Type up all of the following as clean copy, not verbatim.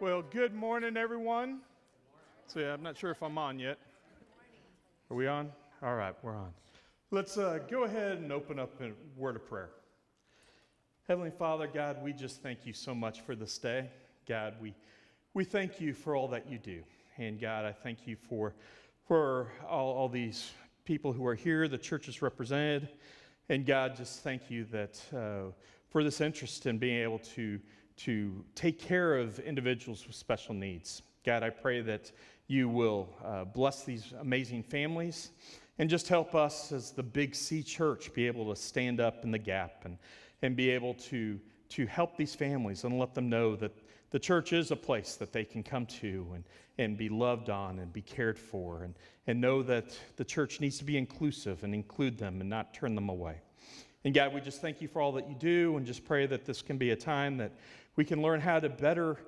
Well, good morning, everyone. So, I'm not sure if I'm on yet. Are we on? All right, we're on. Let's go ahead and open up a word of prayer. Heavenly Father, God, we just thank you so much for this day. God, we thank you for all that you do. And God, I thank you for all these people who are here, the church is represented. And God, just thank you that for this interest in being able to take care of individuals with special needs. God, I pray that you will bless these amazing families and just help us as the Big C Church be able to stand up in the gap and be able to help these families and let them know that the church is a place that they can come to and be loved on and be cared for and know that the church needs to be inclusive and include them and not turn them away. And God, we just thank you for all that you do and just pray that this can be a time that we can learn how to better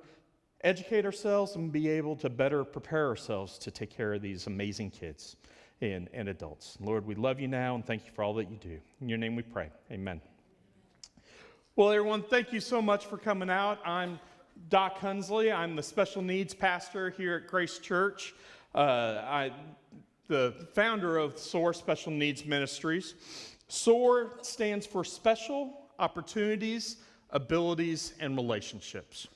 educate ourselves and be able to better prepare ourselves to take care of these amazing kids and adults. Lord, we love you now and thank you for all that you do. In your name we pray. Amen. Well, everyone, thank you so much for coming out. I'm Doc Hunsley. I'm the special needs pastor here at Grace Church. I'm the founder of SOAR Special Needs Ministries. SOAR stands for Special Opportunities, Abilities, and Relationships.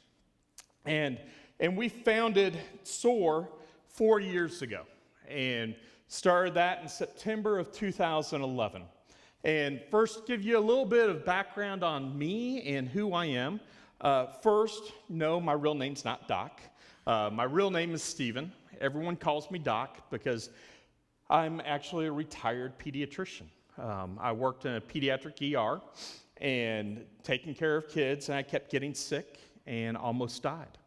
And we founded SOAR 4 years ago and started that in September of 2011. And first, give you a little bit of background on me and who I am. First, no, my real name's not Doc. My real name is Stephen. Everyone calls me Doc because I'm actually a retired pediatrician. I worked in a pediatric ER and taking care of kids, and I kept getting sick and almost died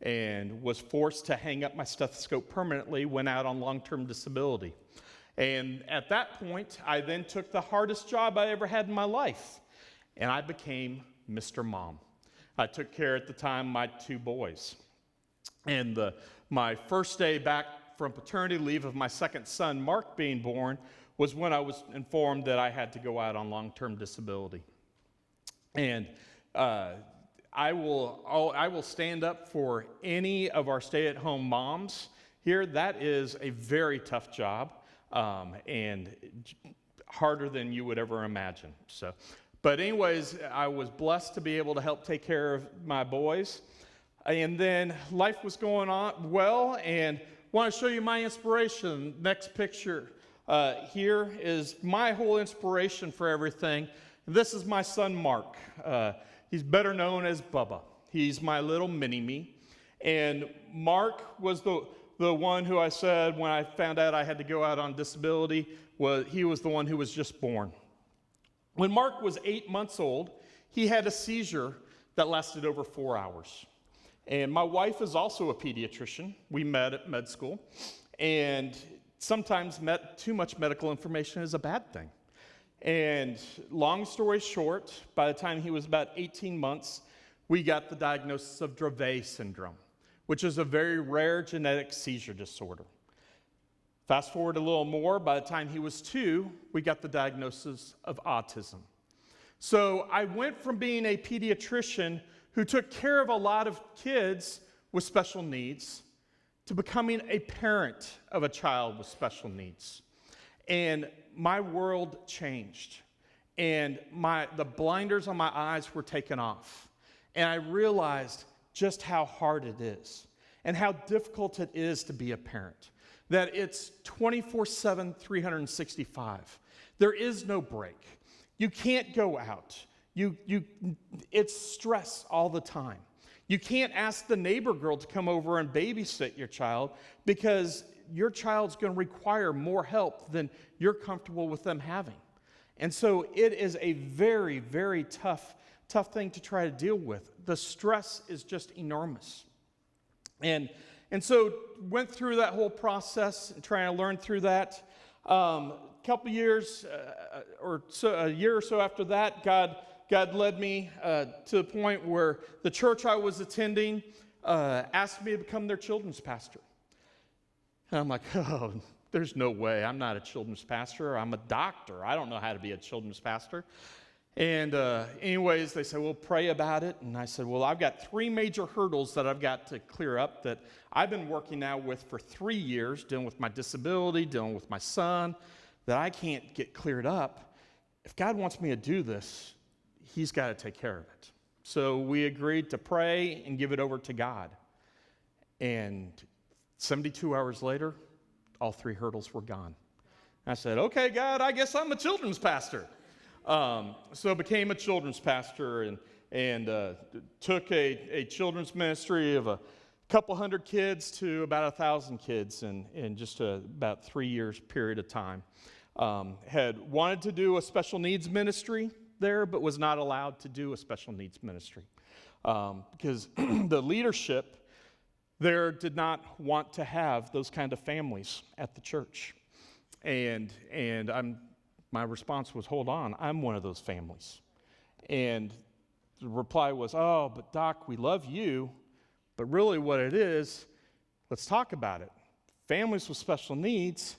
and was forced to hang up my stethoscope permanently, went out on long-term disability. And at that point, I then took the hardest job I ever had in my life, and I became Mr. Mom. I took care at the time my 2 boys. And my first day back from paternity leave of my second son, Mark, being born was when I was informed that I had to go out on long-term disability. And I will stand up for any of our stay-at-home moms here. That is a very tough job and harder than you would ever imagine. But anyways, I was blessed to be able to help take care of my boys. And then life was going on well, and want to show you my inspiration. Next picture here is my whole inspiration for everything. This is my son, Mark. He's better known as Bubba. He's my little mini-me. And Mark was the one who I said when I found out I had to go out on disability, he was the one who was just born. When Mark was 8 months old, he had a seizure that lasted over 4 hours. And my wife is also a pediatrician. We met at med school. And sometimes too much medical information is a bad thing. And long story short, by the time he was about 18 months, we got the diagnosis of Dravet syndrome, which is a very rare genetic seizure disorder. Fast forward a little more, by the time he was 2, we got the diagnosis of autism. So I went from being a pediatrician who took care of a lot of kids with special needs to becoming a parent of a child with special needs. And my world changed. And the blinders on my eyes were taken off. And I realized just how hard it is and how difficult it is to be a parent. That it's 24/7, 365. There is no break. You can't go out. It's stress all the time. You can't ask the neighbor girl to come over and babysit your child because your child's going to require more help than you're comfortable with them having. And so it is a very, very tough thing to try to deal with. The stress is just enormous. And so went through that whole process, trying to learn through that. Couple years a year or so after that, God led me to the point where the church I was attending asked me to become their children's pastor. And I'm like, oh, there's no way. I'm not a children's pastor. I'm a doctor. I don't know how to be a children's pastor. And anyways, they said, well, pray about it. And I said, well, I've got 3 major hurdles that I've got to clear up that I've been working now with for 3 years, dealing with my disability, dealing with my son, that I can't get cleared up. If God wants me to do this, he's got to take care of it. So we agreed to pray and give it over to God. And 72 hours later, all 3 hurdles were gone. I said, okay, God, I guess I'm a children's pastor. So I became a children's pastor and took a children's ministry of a couple hundred kids to about 1,000 kids in just about 3 years period of time. Had wanted to do a special needs ministry there, but was not allowed to do a special needs ministry because the leadership there did not want to have those kind of families at the church. And my response was, hold on, I'm one of those families. And the reply was, oh, but Doc, we love you, but really what it is, let's talk about it. Families with special needs,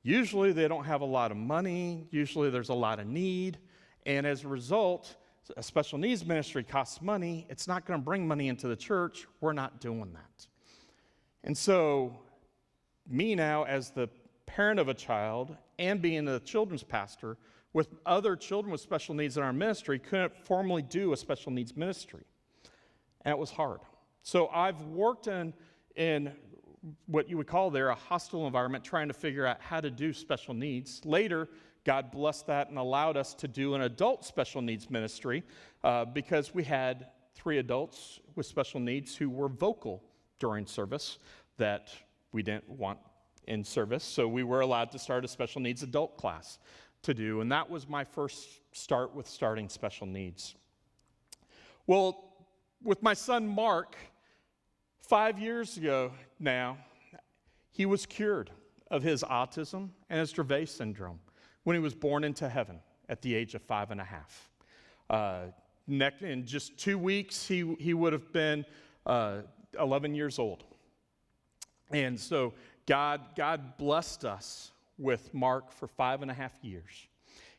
usually they don't have a lot of money, usually there's a lot of need, and as a result, a special needs ministry costs money. It's not going to bring money into the church. We're not doing that. And so, me now as the parent of a child and being a children's pastor with other children with special needs in our ministry couldn't formally do a special needs ministry. And it was hard. So I've worked in what you would call there a hostile environment, trying to figure out how to do special needs. Later, God blessed that and allowed us to do an adult special needs ministry because we had 3 adults with special needs who were vocal during service that we didn't want in service. So we were allowed to start a special needs adult class to do. And that was my first start with starting special needs. Well, with my son Mark, 5 years ago now, he was cured of his autism and his Dravet syndrome when he was born into heaven at the age of 5.5. In just 2 weeks, he would have been 11 years old. And so God blessed us with Mark for 5.5 years.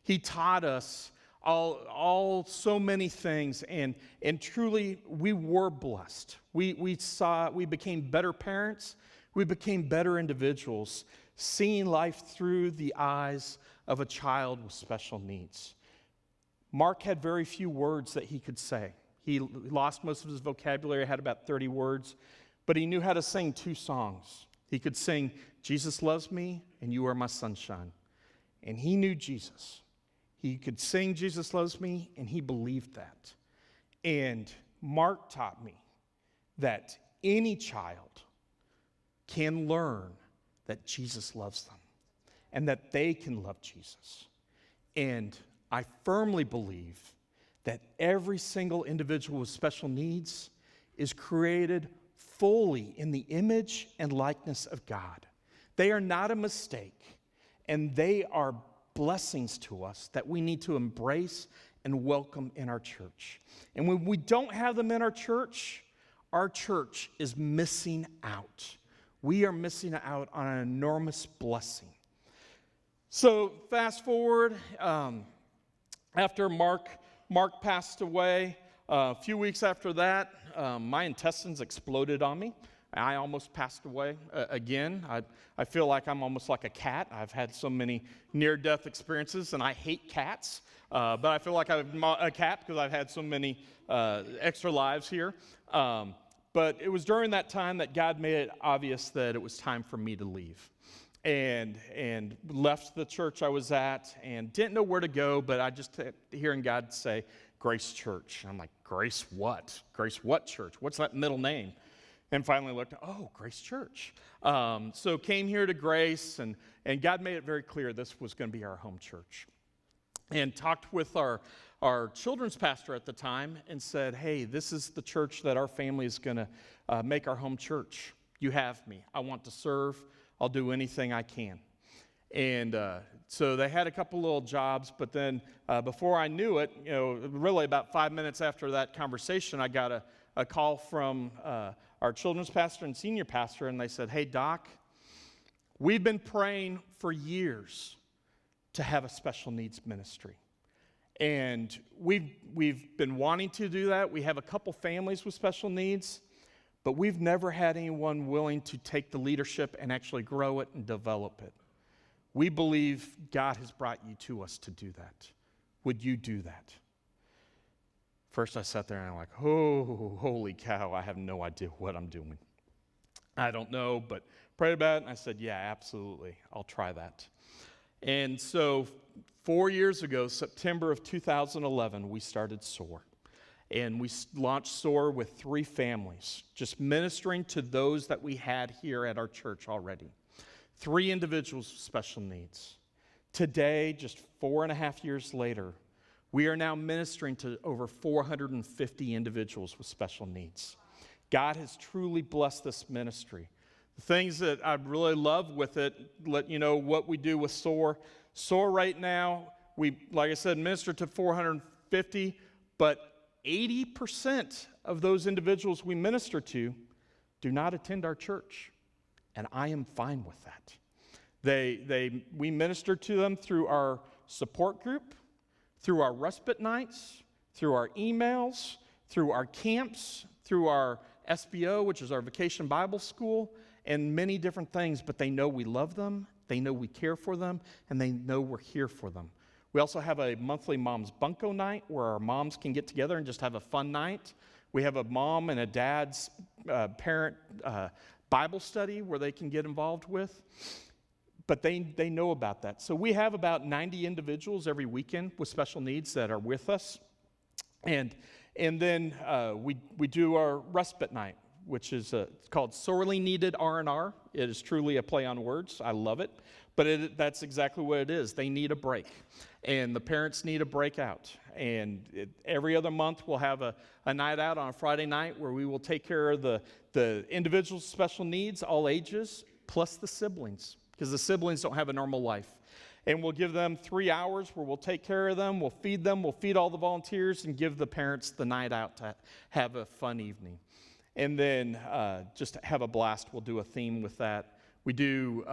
He taught us all so many things, and truly we were blessed. We became better parents. We became better individuals, seeing life through the eyes of a child with special needs. Mark had very few words that he could say. He lost most of his vocabulary, had about 30 words, but he knew how to sing 2 songs. He could sing, Jesus loves me, and you are my sunshine. And he knew Jesus. He could sing, Jesus loves me, and he believed that. And Mark taught me that any child can learn that Jesus loves them and that they can love Jesus. And I firmly believe that every single individual with special needs is created fully in the image and likeness of God. They are not a mistake, and they are blessings to us that we need to embrace and welcome in our church. And when we don't have them in our church is missing out. We are missing out on an enormous blessing. So fast forward, after Mark passed away, a few weeks after that, my intestines exploded on me. I almost passed away again. I feel like I'm almost like a cat. I've had so many near-death experiences, and I hate cats. But I feel like I'm a cat because I've had so many extra lives here. But it was during that time that God made it obvious that it was time for me to leave. And left the church I was at and didn't know where to go, but I just kept hearing God say, Grace Church. I'm like, Grace what? Grace what church? What's that middle name? And finally looked, Grace Church. So came here to Grace, and God made it very clear this was going to be our home church. And talked with our children's pastor at the time and said, hey, this is the church that our family is going to make our home church. You have me. I want to serve. I'll do anything I can. And so they had a couple little jobs, but then before I knew it, really about 5 minutes after that conversation, I got a call from our children's pastor and senior pastor, and they said, hey, Doc, we've been praying for years to have a special needs ministry. And we've been wanting to do that. We have a couple families with special needs, but we've never had anyone willing to take the leadership and actually grow it and develop it. We believe God has brought you to us to do that. Would you do that? First I sat there and I'm like, oh, holy cow, I have no idea what I'm doing. I don't know, but prayed about it and I said, yeah, absolutely, I'll try that. And so 4 years ago, September of 2011, we started SOAR. And we launched SOAR with 3 families, just ministering to those that we had here at our church already. 3 individuals with special needs. Today, just 4.5 years later, we are now ministering to over 450 individuals with special needs. God has truly blessed this ministry. The things that I really love with it, let you know what we do with SOAR. SOAR right now, we, like I said, minister to 450, but 80% of those individuals we minister to do not attend our church, and I am fine with that. We minister to them through our support group, through our respite nights, through our emails, through our camps, through our SBO, which is our Vacation Bible School, and many different things, but they know we love them, they know we care for them, and they know we're here for them. We also have a monthly Mom's Bunko night where our moms can get together and just have a fun night. We have a mom and a dad's parent Bible study where they can get involved with. But they know about that. So we have about 90 individuals every weekend with special needs that are with us. And then we do our respite night, which is it's called Sorely Needed R&R. It is truly a play on words. I love it. But that's exactly what it is. They need a break. And the parents need a break out. And every other month we'll have a night out on a Friday night where we will take care of the individuals with special needs, all ages, plus the siblings. Because the siblings don't have a normal life. And we'll give them 3 hours where we'll take care of them, we'll feed all the volunteers, and give the parents the night out to have a fun evening. And then just have a blast. We'll do a theme with that. We do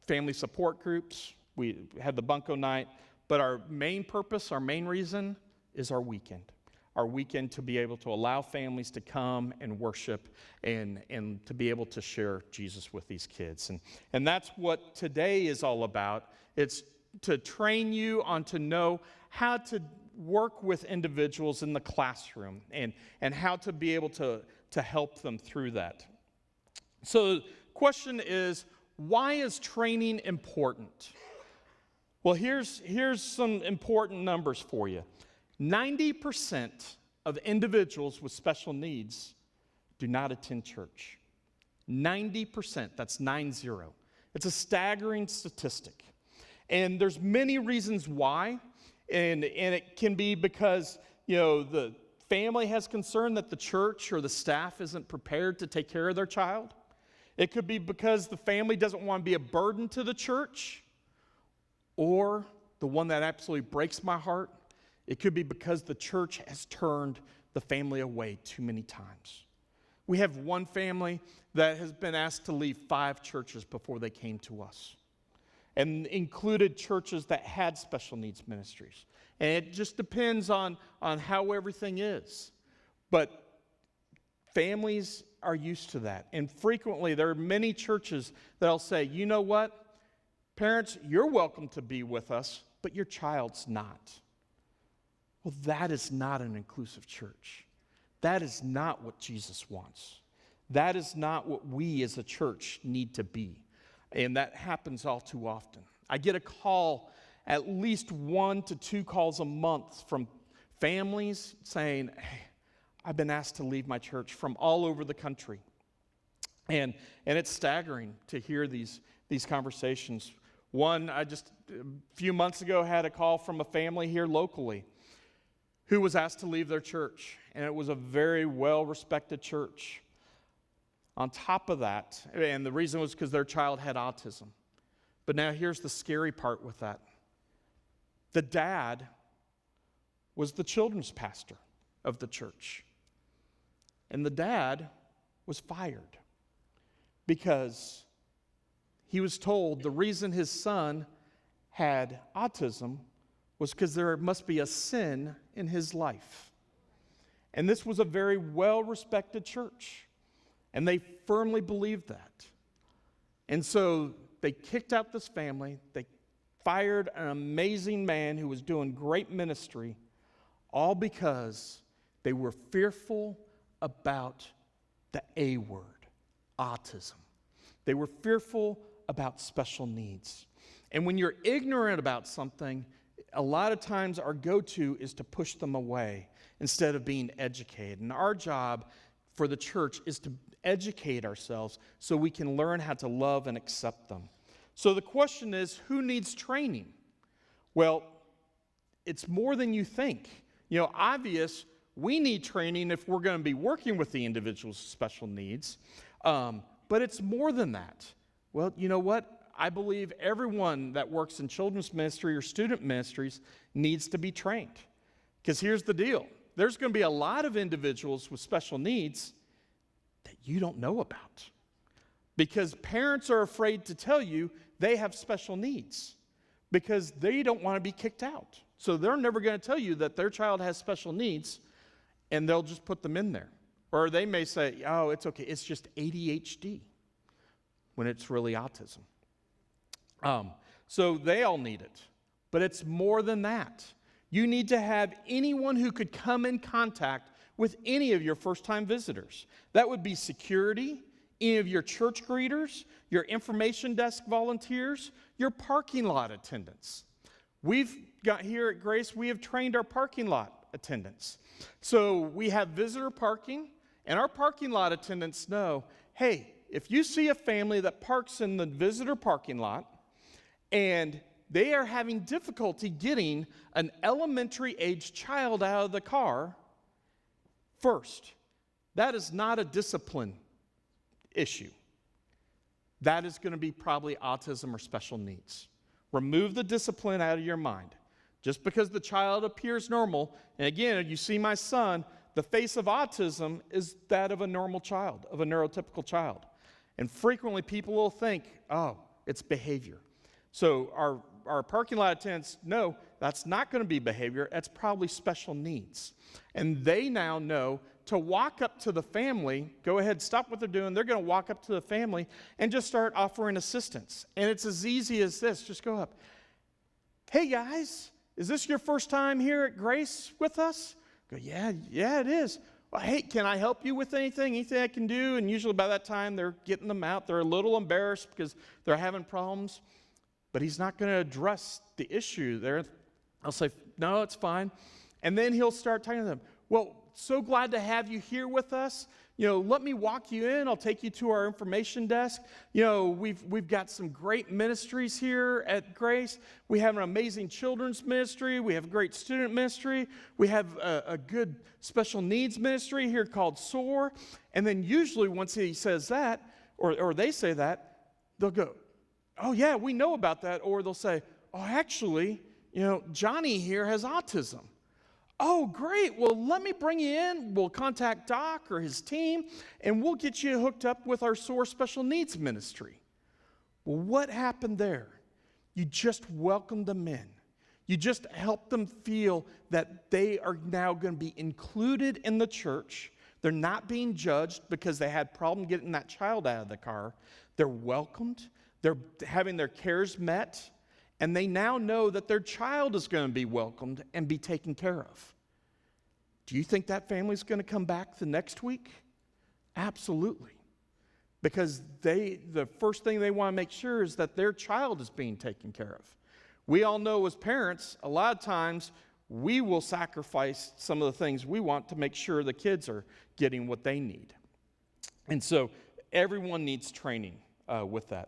family support groups. We had the Bunko night. But our main purpose, our main reason is our weekend. Our weekend to be able to allow families to come and worship and to be able to share Jesus with these kids. And that's what today is all about. It's to train you on to know how to work with individuals in the classroom and how to be able to help them through that. So the question is, why is training important? Well, here's some important numbers for you. 90% of individuals with special needs do not attend church. 90%, that's 90. It's a staggering statistic. And there's many reasons why. And it can be because, the family has concern that the church or the staff isn't prepared to take care of their child. It could be because the family doesn't want to be a burden to the church. Or the one that absolutely breaks my heart, it could be because the church has turned the family away too many times. We have one family that has been asked to leave 5 churches before they came to us, and included churches that had special needs ministries. And it just depends on how everything is. But families are used to that. And frequently there are many churches that'll say, you know what? Parents, you're welcome to be with us, but your child's not. Well, that is not an inclusive church. That is not what Jesus wants. That is not what we as a church need to be. And that happens all too often. I get a call, at least 1 to 2 calls a month from families saying, hey, I've been asked to leave my church from all over the country. And it's staggering to hear these conversations. One, a few months ago, had a call from a family here locally who was asked to leave their church, and it was a very well-respected church. On top of that, and the reason was because their child had autism. But now here's the scary part with that. The dad was the children's pastor of the church, and the dad was fired because he was told the reason his son had autism was because there must be a sin in his life. And this was a very well-respected church, and they firmly believed that. And so they kicked out this family. They fired an amazing man who was doing great ministry, all because they were fearful about the A word, autism. They were fearful about special needs. And when you're ignorant about something, a lot of times our go-to is to push them away instead of being educated. And our job for the church is to educate ourselves so we can learn how to love and accept them. So the question is, who needs training? Well, it's more than you think. Obvious, we need training if we're going to be working with the individuals with special needs. But it's more than that. Well, you know what? I believe everyone that works in children's ministry or student ministries needs to be trained. Because here's the deal. There's going to be a lot of individuals with special needs that you don't know about. Because parents are afraid to tell you they have special needs because they don't want to be kicked out. So they're never going to tell you that their child has special needs, and they'll just put them in there. Or they may say, oh, it's okay, it's just ADHD, when it's really autism. So they all need it. But it's more than that. You need to have anyone who could come in contact with any of your first-time visitors. That would be security, any of your church greeters, your information desk volunteers, your parking lot attendants. We've got here at Grace, we have trained our parking lot attendants. So we have visitor parking, and our parking lot attendants know, hey, if you see a family that parks in the visitor parking lot and they are having difficulty getting an elementary-age child out of the car, first, that is not a discipline issue. That is going to be probably autism or special needs. Remove the discipline out of your mind. Just because the child appears normal, and again, you see my son, the face of autism is that of a normal child, of a neurotypical child. And frequently people will think, oh, it's behavior. So our parking lot attendants know that's not going to be behavior, that's probably special needs. And they now know to walk up to the family, go ahead, stop what they're doing, they're going to walk up to the family and just start offering assistance. And it's as easy as this, just go up. Hey guys, is this your first time here at Grace with us? Go, yeah, it is. Well, hey, can I help you with anything I can do? And usually by that time they're getting them out. They're a little embarrassed because they're having problems. But he's not going to address the issue there. I'll say, no, it's fine. And then he'll start talking to them. Well, so glad to have you here with us. Let me walk you in. I'll take you to our information desk. We've got some great ministries here at Grace. We have an amazing children's ministry. We have a great student ministry. We have a good special needs ministry here called SOAR. And then usually once he says that, or they say that, they'll go, oh yeah, we know about that. Or they'll say, oh, actually, Johnny here has autism. Oh, great. Well, let me bring you in. We'll contact Doc or his team, and we'll get you hooked up with our SOAR Special Needs Ministry. Well, what happened there? You just welcomed them in. You just helped them feel that they are now going to be included in the church. They're not being judged because they had a problem getting that child out of the car. They're welcomed. They're having their cares met. And they now know that their child is going to be welcomed and be taken care of. Do you think that family's going to come back the next week? Absolutely. Because the first thing they want to make sure is that their child is being taken care of. We all know as parents, a lot of times we will sacrifice some of the things we want to make sure the kids are getting what they need. And so everyone needs training with that.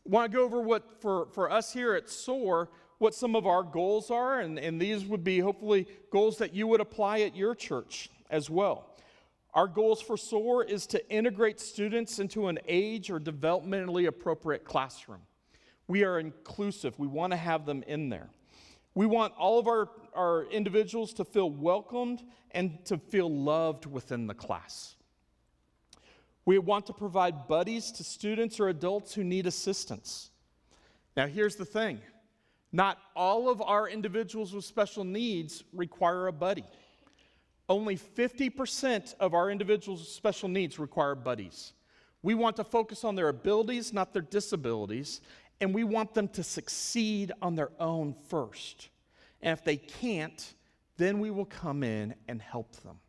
I want to go over what, for us here at SOAR, what some of our goals are, and these would be hopefully goals that you would apply at your church as well. Our goals for SOAR is to integrate students into an age or developmentally appropriate classroom. We are inclusive. We want to have them in there. We want all of our individuals to feel welcomed and to feel loved within the class. We want to provide buddies to students or adults who need assistance. Now, here's the thing. Not all of our individuals with special needs require a buddy. Only 50% of our individuals with special needs require buddies. We want to focus on their abilities, not their disabilities, and we want them to succeed on their own first. And if they can't, then we will come in and help them.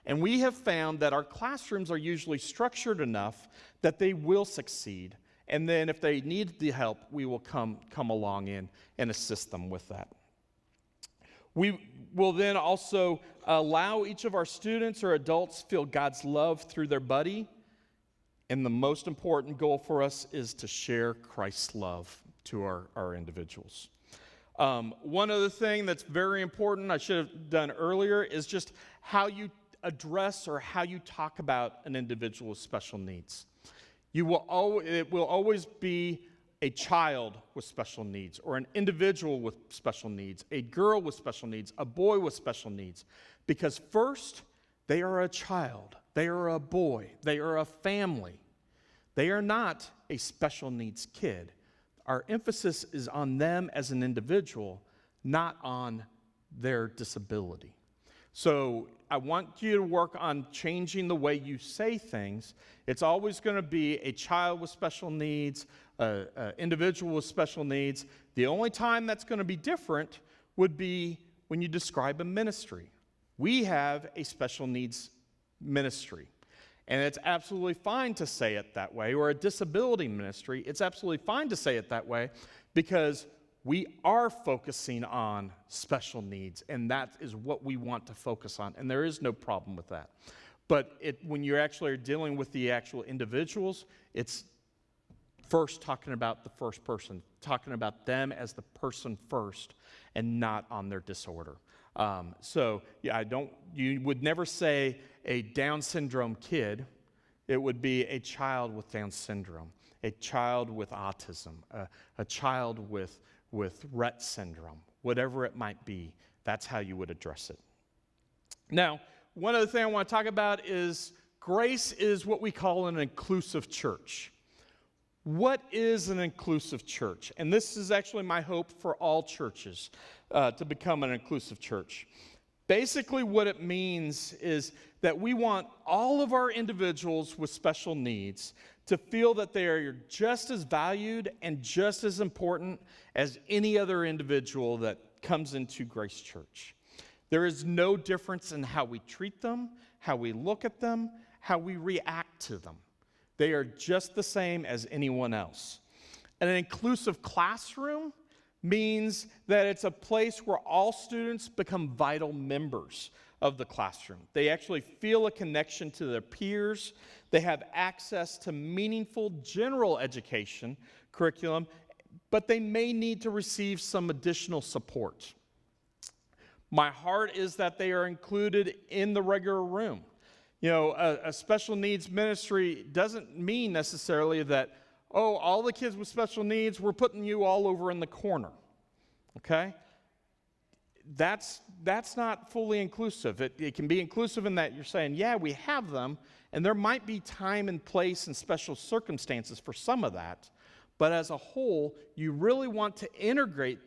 And we have found that our classrooms are usually structured enough that they will succeed. And then if they need the help, we will come along in and assist them with that. We will then also allow each of our students or adults feel God's love through their buddy. And the most important goal for us is to share Christ's love to our individuals. One other thing that's very important I should have done earlier is just how you address or how you talk about an individual with special needs. It will always be a child with special needs, or an individual with special needs, a girl with special needs, a boy with special needs. Because first, they are a child, they are a boy, they are a family. They are not a special needs kid. Our emphasis is on them as an individual, not on their disability. So I want you to work on changing the way you say things. It's always going to be a child with special needs, an individual with special needs. The only time that's going to be different would be when you describe a ministry. We have a special needs ministry, and it's absolutely fine to say it that way, or a disability ministry. It's absolutely fine to say it that way because we are focusing on special needs, and that is what we want to focus on, and there is no problem with that. But when you actually are dealing with the actual individuals, it's first talking about the first person, talking about them as the person first, and not on their disorder. You would never say a Down syndrome kid. It would be a child with Down syndrome, a child with autism, a child with Rett syndrome, whatever it might be. That's how you would address it. Now, one other thing I want to talk about is Grace is what we call an inclusive church. What is an inclusive church? And this is actually my hope for all churches to become an inclusive church. Basically, what it means is that we want all of our individuals with special needs to feel that they are just as valued and just as important as any other individual that comes into Grace Church. There is no difference in how we treat them, how we look at them, how we react to them. They are just the same as anyone else. And an inclusive classroom means that it's a place where all students become vital members of the classroom. They actually feel a connection to their peers. They have access to meaningful general education curriculum, but they may need to receive some additional support. My heart is that they are included in the regular room. You know, a special needs ministry doesn't mean necessarily that, oh, all the kids with special needs, we're putting you all over in the corner, okay? That's not fully inclusive. It can be inclusive in that you're saying, yeah, we have them, and there might be time and place and special circumstances for some of that, but as a whole, you really want to integrate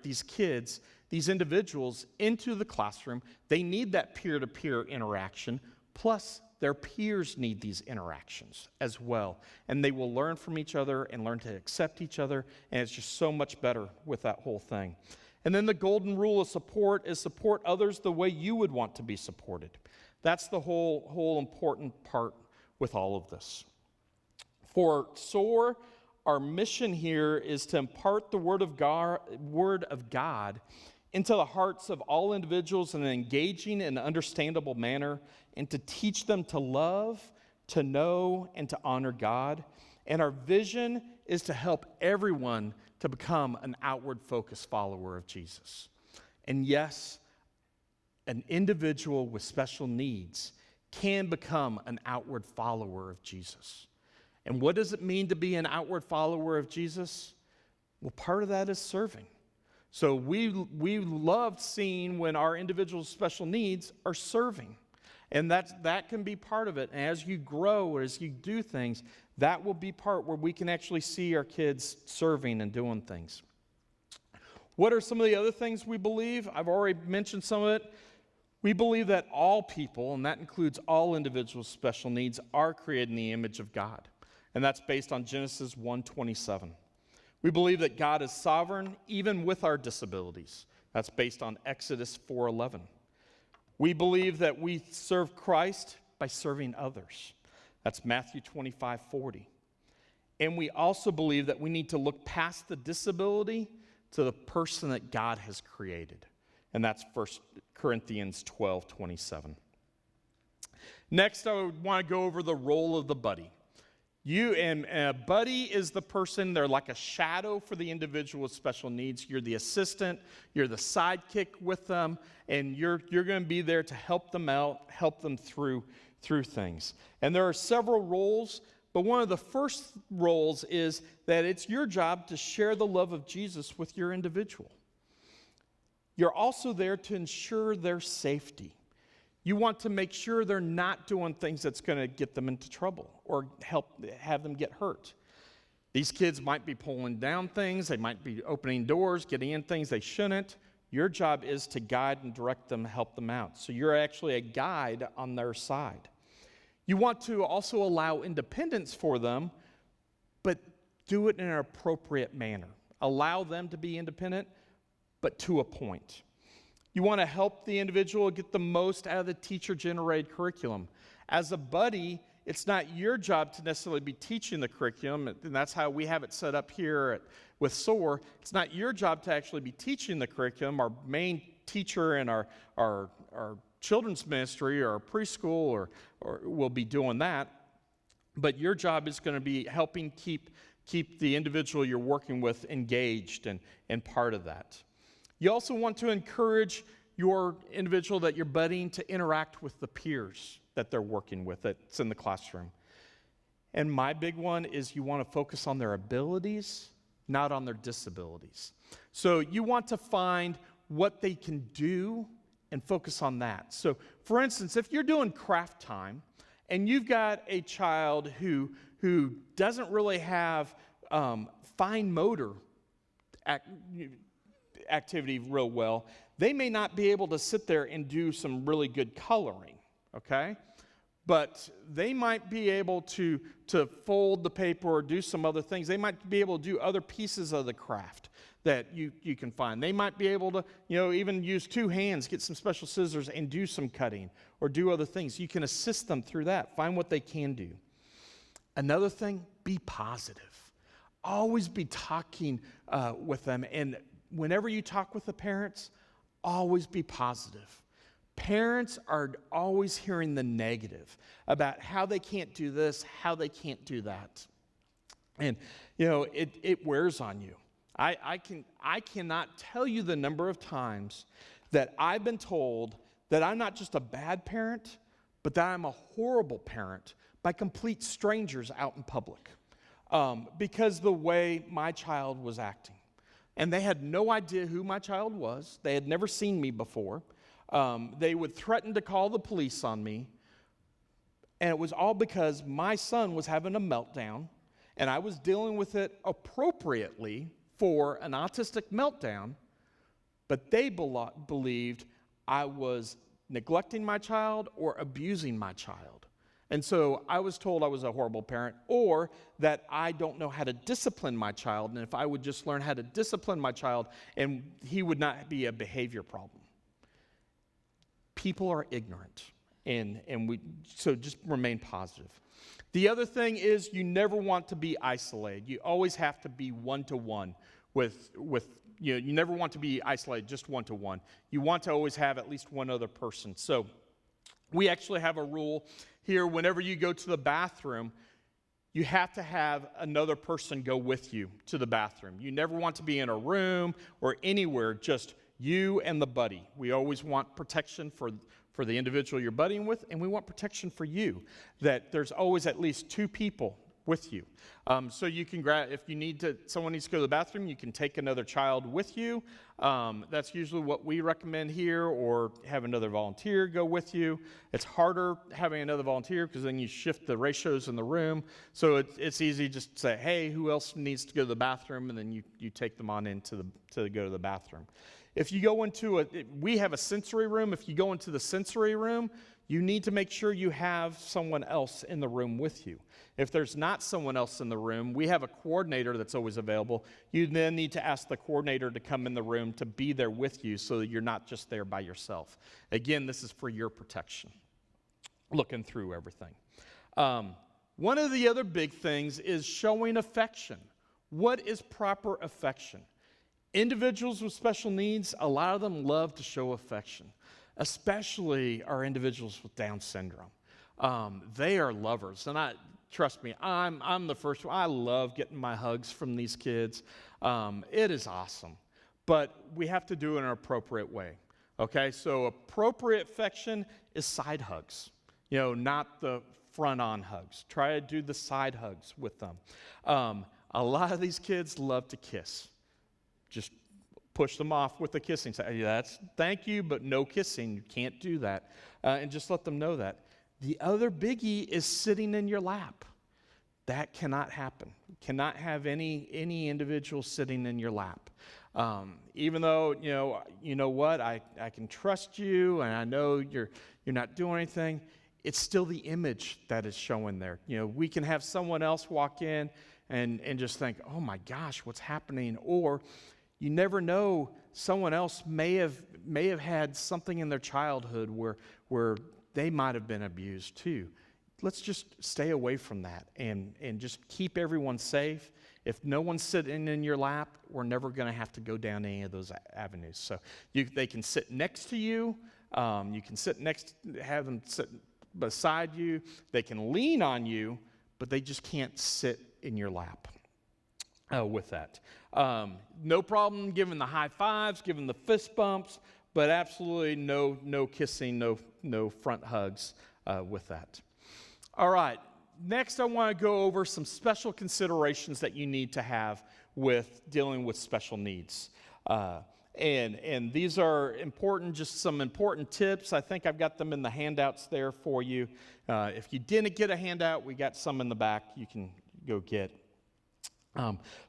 these kids, these individuals, into the classroom. They need that peer-to-peer interaction, plus their peers need these interactions as well. And they will learn from each other and learn to accept each other, and it's just so much better with that whole thing. And then the golden rule of support is support others the way you would want to be supported. That's the whole important part with all of this. For SOAR, our mission here is to impart the Word of God into the hearts of all individuals in an engaging and understandable manner, and to teach them to love, to know, and to honor God. And our vision is to help everyone to become an outward-focused follower of Jesus. And yes, an individual with special needs can become an outward follower of Jesus. And what does it mean to be an outward follower of Jesus? Well, part of that is serving. So we loved seeing when our individuals with special needs are serving. And that can be part of it. And as you grow, as you do things, that will be part where we can actually see our kids serving and doing things. What are some of the other things we believe? I've already mentioned some of it. We believe that all people, and that includes all individuals with special needs, are created in the image of God. And that's based on Genesis 1:27. We believe that God is sovereign even with our disabilities. That's based on Exodus 4:11. We believe that we serve Christ by serving others. That's Matthew 25:40. And we also believe that we need to look past the disability to the person that God has created. And that's 1 Corinthians 12:27. Next, I would want to go over the role of the buddy. A buddy is the person, they're like a shadow for the individual with special needs. You're the assistant, you're the sidekick with them, and you're going to be there to help them out, help them through things. And there are several roles, but one of the first roles is that it's your job to share the love of Jesus with your individual. You're also there to ensure their safety. You want to make sure they're not doing things that's going to get them into trouble or have them get hurt. These kids might be pulling down things. They might be opening doors, getting in things they shouldn't. Your job is to guide and direct them, help them out. So you're actually a guide on their side. You want to also allow independence for them, but do it in an appropriate manner. Allow them to be independent, but to a point. You want to help the individual get the most out of the teacher-generated curriculum. As a buddy, it's not your job to necessarily be teaching the curriculum, and that's how we have it set up here with SOAR. It's not your job to actually be teaching the curriculum. Our main teacher in our children's ministry or our preschool or will be doing that. But your job is going to be helping keep the individual you're working with engaged and part of that. You also want to encourage your individual that you're buddying to interact with the peers that they're working with that's in the classroom. And my big one is you want to focus on their abilities, not on their disabilities. So you want to find what they can do and focus on that. So for instance, if you're doing craft time and you've got a child who doesn't really have fine motor activity real well, they may not be able to sit there and do some really good coloring, okay? But they might be able to fold the paper or do some other things. They might be able to do other pieces of the craft that you can find. They might be able to, even use two hands, get some special scissors and do some cutting or do other things. You can assist them through that. Find what they can do. Another thing, be positive. Always be talking with them, and whenever you talk with the parents, always be positive. Parents are always hearing the negative about how they can't do this, how they can't do that. And, it wears on you. I cannot tell you the number of times that I've been told that I'm not just a bad parent, but that I'm a horrible parent by complete strangers out in public because the way my child was acting. And they had no idea who my child was. They had never seen me before. They would threaten to call the police on me. And it was all because my son was having a meltdown, and I was dealing with it appropriately for an autistic meltdown, but they believed I was neglecting my child or abusing my child. And so I was told I was a horrible parent, or that I don't know how to discipline my child, and if I would just learn how to discipline my child, and he would not be a behavior problem. People are ignorant, so just remain positive. The other thing is you never want to be isolated. You always have to be one-to-one with you never want to be isolated, just one-to-one. You want to always have at least one other person. So we actually have a rule here. Whenever you go to the bathroom, you have to have another person go with you to the bathroom. You never want to be in a room or anywhere, just you and the buddy. We always want protection for the individual you're buddying with, and we want protection for you, that there's always at least two people with you. So you can grab, if you need to, someone needs to go to the bathroom, you can take another child with you. That's usually what we recommend here, or have another volunteer go with you. It's harder having another volunteer because then you shift the ratios in the room. So it's easy just to say, hey, who else needs to go to the bathroom? And then you take them on into to go to the bathroom. If you go into we have a sensory room. If you go into the sensory room, you need to make sure you have someone else in the room with you. If there's not someone else in the room, we have a coordinator that's always available. You then need to ask the coordinator to come in the room to be there with you so that you're not just there by yourself. Again, this is for your protection, looking through everything. One of the other big things is showing affection. What is proper affection? Individuals with special needs, a lot of them love to show affection, especially our individuals with Down syndrome. They are lovers, and trust me, I'm the first one. I love getting my hugs from these kids. It is awesome, but we have to do it in an appropriate way. Okay, so appropriate affection is side hugs, not the front-on hugs. Try to do the side hugs with them. A lot of these kids love to kiss. Just push them off with the kissing. Say, thank you, but no kissing. You can't do that. And just let them know that. The other biggie is sitting in your lap. That cannot happen. You cannot have any individual sitting in your lap. Even though, you know what, I can trust you, and I know you're not doing anything, it's still the image that is showing there. We can have someone else walk in and just think, oh my gosh, what's happening? Or you never know, someone else may have had something in their childhood where they might have been abused too. Let's just stay away from that and just keep everyone safe. If no one's sitting in your lap, we're never going to have to go down any of those avenues. So they can sit next to you. You can have them sit beside you. They can lean on you, but they just can't sit in your lap. With that. No problem giving the high fives, giving the fist bumps, but absolutely no kissing, no front hugs with that. All right, next I want to go over some special considerations that you need to have with dealing with special needs. And these are important, just some important tips. I think I've got them in the handouts there for you. If you didn't get a handout, we got some in the back you can go get.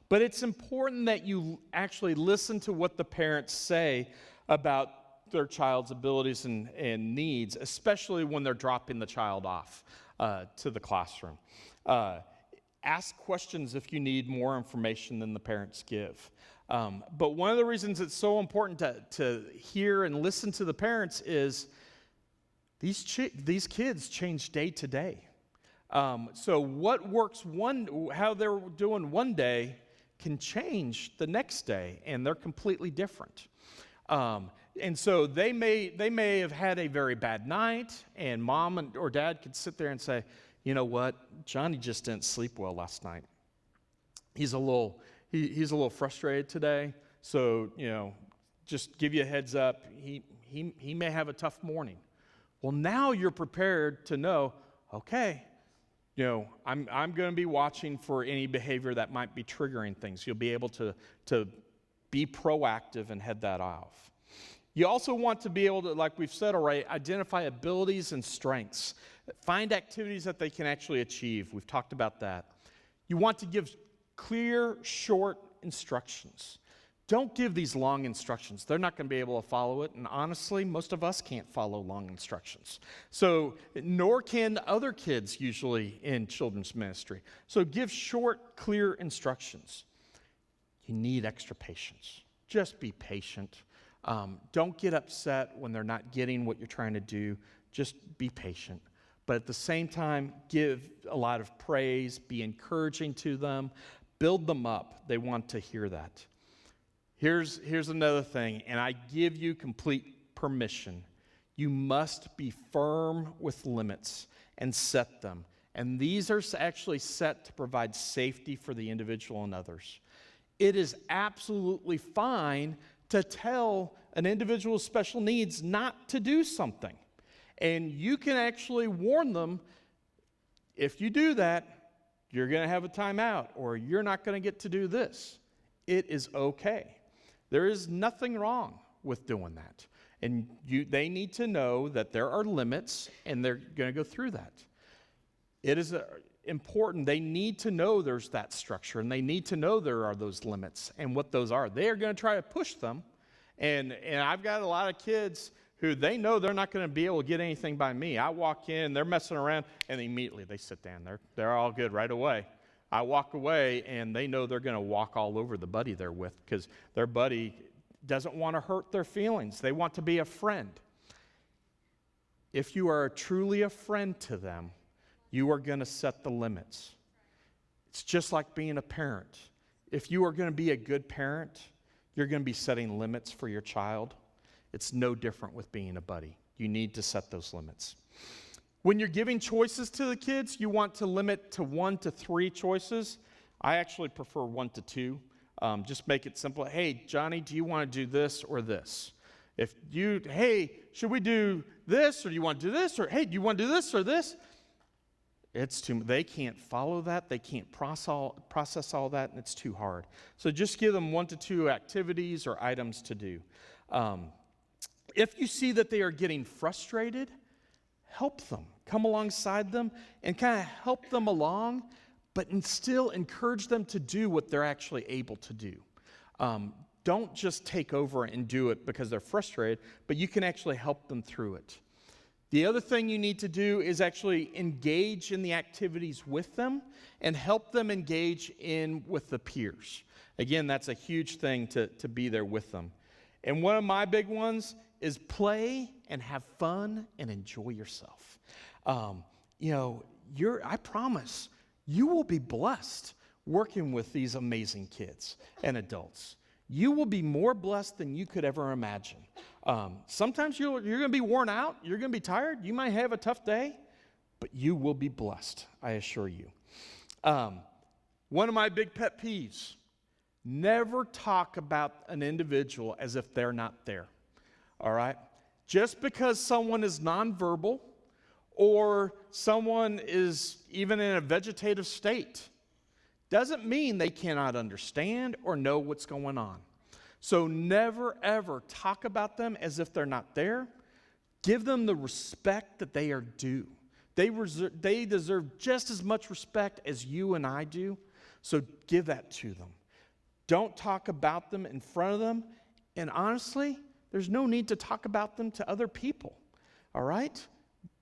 But it's important that you actually listen to what the parents say about their child's abilities and needs, especially when they're dropping the child off to the classroom. Ask questions if you need more information than the parents give. But one of the reasons it's so important to hear and listen to the parents is these kids change day to day. So what works how they're doing one day can change the next day, and they're completely different. And so they may have had a very bad night, and mom or dad could sit there and say, you know what, Johnny just didn't sleep well last night. He's a little frustrated today, so just give you a heads up. He may have a tough morning. Well, now you're prepared to know, okay. I'm going to be watching for any behavior that might be triggering things. You'll be able to be proactive and head that off. You also want to be able to, like we've said already, identify abilities and strengths. Find activities that they can actually achieve. We've talked about that. You want to give clear, short instructions. Don't give these long instructions. They're not going to be able to follow it, and honestly, most of us can't follow long instructions. So, nor can other kids usually in children's ministry. So give short, clear instructions. You need extra patience. Just be patient. Don't get upset when they're not getting what you're trying to do. Just be patient. But at the same time, give a lot of praise, be encouraging to them, build them up. They want to hear that. Here's another thing, and I give you complete permission. You must be firm with limits and set them. And these are actually set to provide safety for the individual and others. It is absolutely fine to tell an individual with special needs not to do something. And you can actually warn them, if you do that, you're going to have a timeout, or you're not going to get to do this. It is okay. There is nothing wrong with doing that. And they need to know that there are limits, and they're going to go through that. It is important. They need to know there's that structure, and they need to know there are those limits and what those are. They are going to try to push them. And I've got a lot of kids who they know they're not going to be able to get anything by me. I walk in, they're messing around, and immediately they sit down. They're all good right away. I walk away, and they know they're going to walk all over the buddy they're with because their buddy doesn't want to hurt their feelings. They want to be a friend. If you are truly a friend to them, you are going to set the limits. It's just like being a parent. If you are going to be a good parent, you're going to be setting limits for your child. It's no different with being a buddy. You need to set those limits. When you're giving choices to the kids, you want to limit to 1 to 3 choices. I actually prefer 1 to 2. Just make it simple. Hey, Johnny, do you want to do this or this? Hey, should we do this, or do you want to do this? Or, hey, do you want to do this or this? They can't follow that. They can't process all that, and it's too hard. So just give them 1 to 2 activities or items to do. If you see that they are getting frustrated, help them. Come alongside them and kind of help them along, but still encourage them to do what they're actually able to do. Don't just take over and do it because they're frustrated, but you can actually help them through it. The other thing you need to do is actually engage in the activities with them and help them engage with the peers. Again, that's a huge thing to be there with them. And one of my big ones is play and have fun and enjoy yourself. I promise you will be blessed working with these amazing kids and adults. You will be more blessed than you could ever imagine. Sometimes you're going to be worn out. You're going to be tired. You might have a tough day, but you will be blessed, I assure you. One of my big pet peeves, never talk about an individual as if they're not there, all right? Just because someone is nonverbal or someone is even in a vegetative state doesn't mean they cannot understand or know what's going on. So never, ever talk about them as if they're not there. Give them the respect that they are due. They deserve just as much respect as you and I do, so give that to them. Don't talk about them in front of them, and honestly, there's no need to talk about them to other people, all right?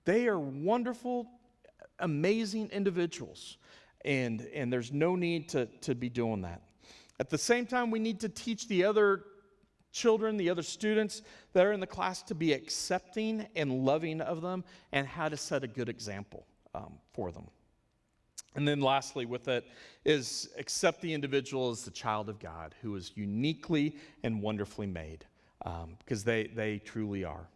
They are wonderful, amazing individuals, and there's no need to be doing that. At the same time, we need to teach the other children, the other students that are in the class to be accepting and loving of them and how to set a good example for them. And then lastly with it is accept the individual as the child of God who is uniquely and wonderfully made, because they truly are.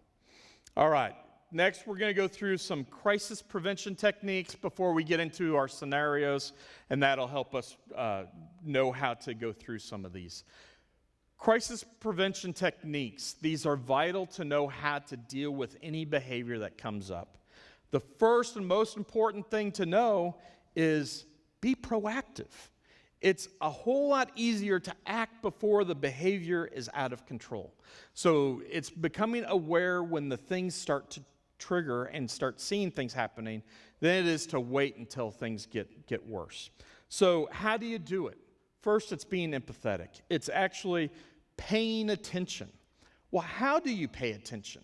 All right, next we're going to go through some crisis prevention techniques before we get into our scenarios, and that'll help us know how to go through some of these. Crisis prevention techniques, these are vital to know how to deal with any behavior that comes up. The first and most important thing to know is be proactive. It's a whole lot easier to act before the behavior is out of control. So it's becoming aware when the things start to trigger and start seeing things happening than it is to wait until things get worse. So how do you do it? First, it's being empathetic. It's actually paying attention. Well, how do you pay attention?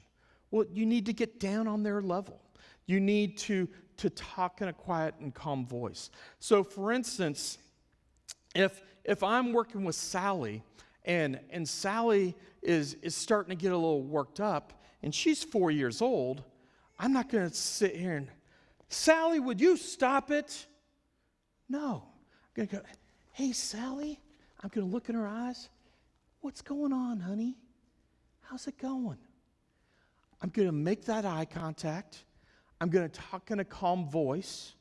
Well, you need to get down on their level. You need to talk in a quiet and calm voice. So, for instance, if I'm working with Sally and Sally is starting to get a little worked up and she's 4 years old, I'm not going to sit here and, Sally, would you stop it? No. I'm going to go, hey, Sally. I'm going to look in her eyes. What's going on, honey? How's it going? I'm going to make that eye contact. I'm going to talk in a calm voice.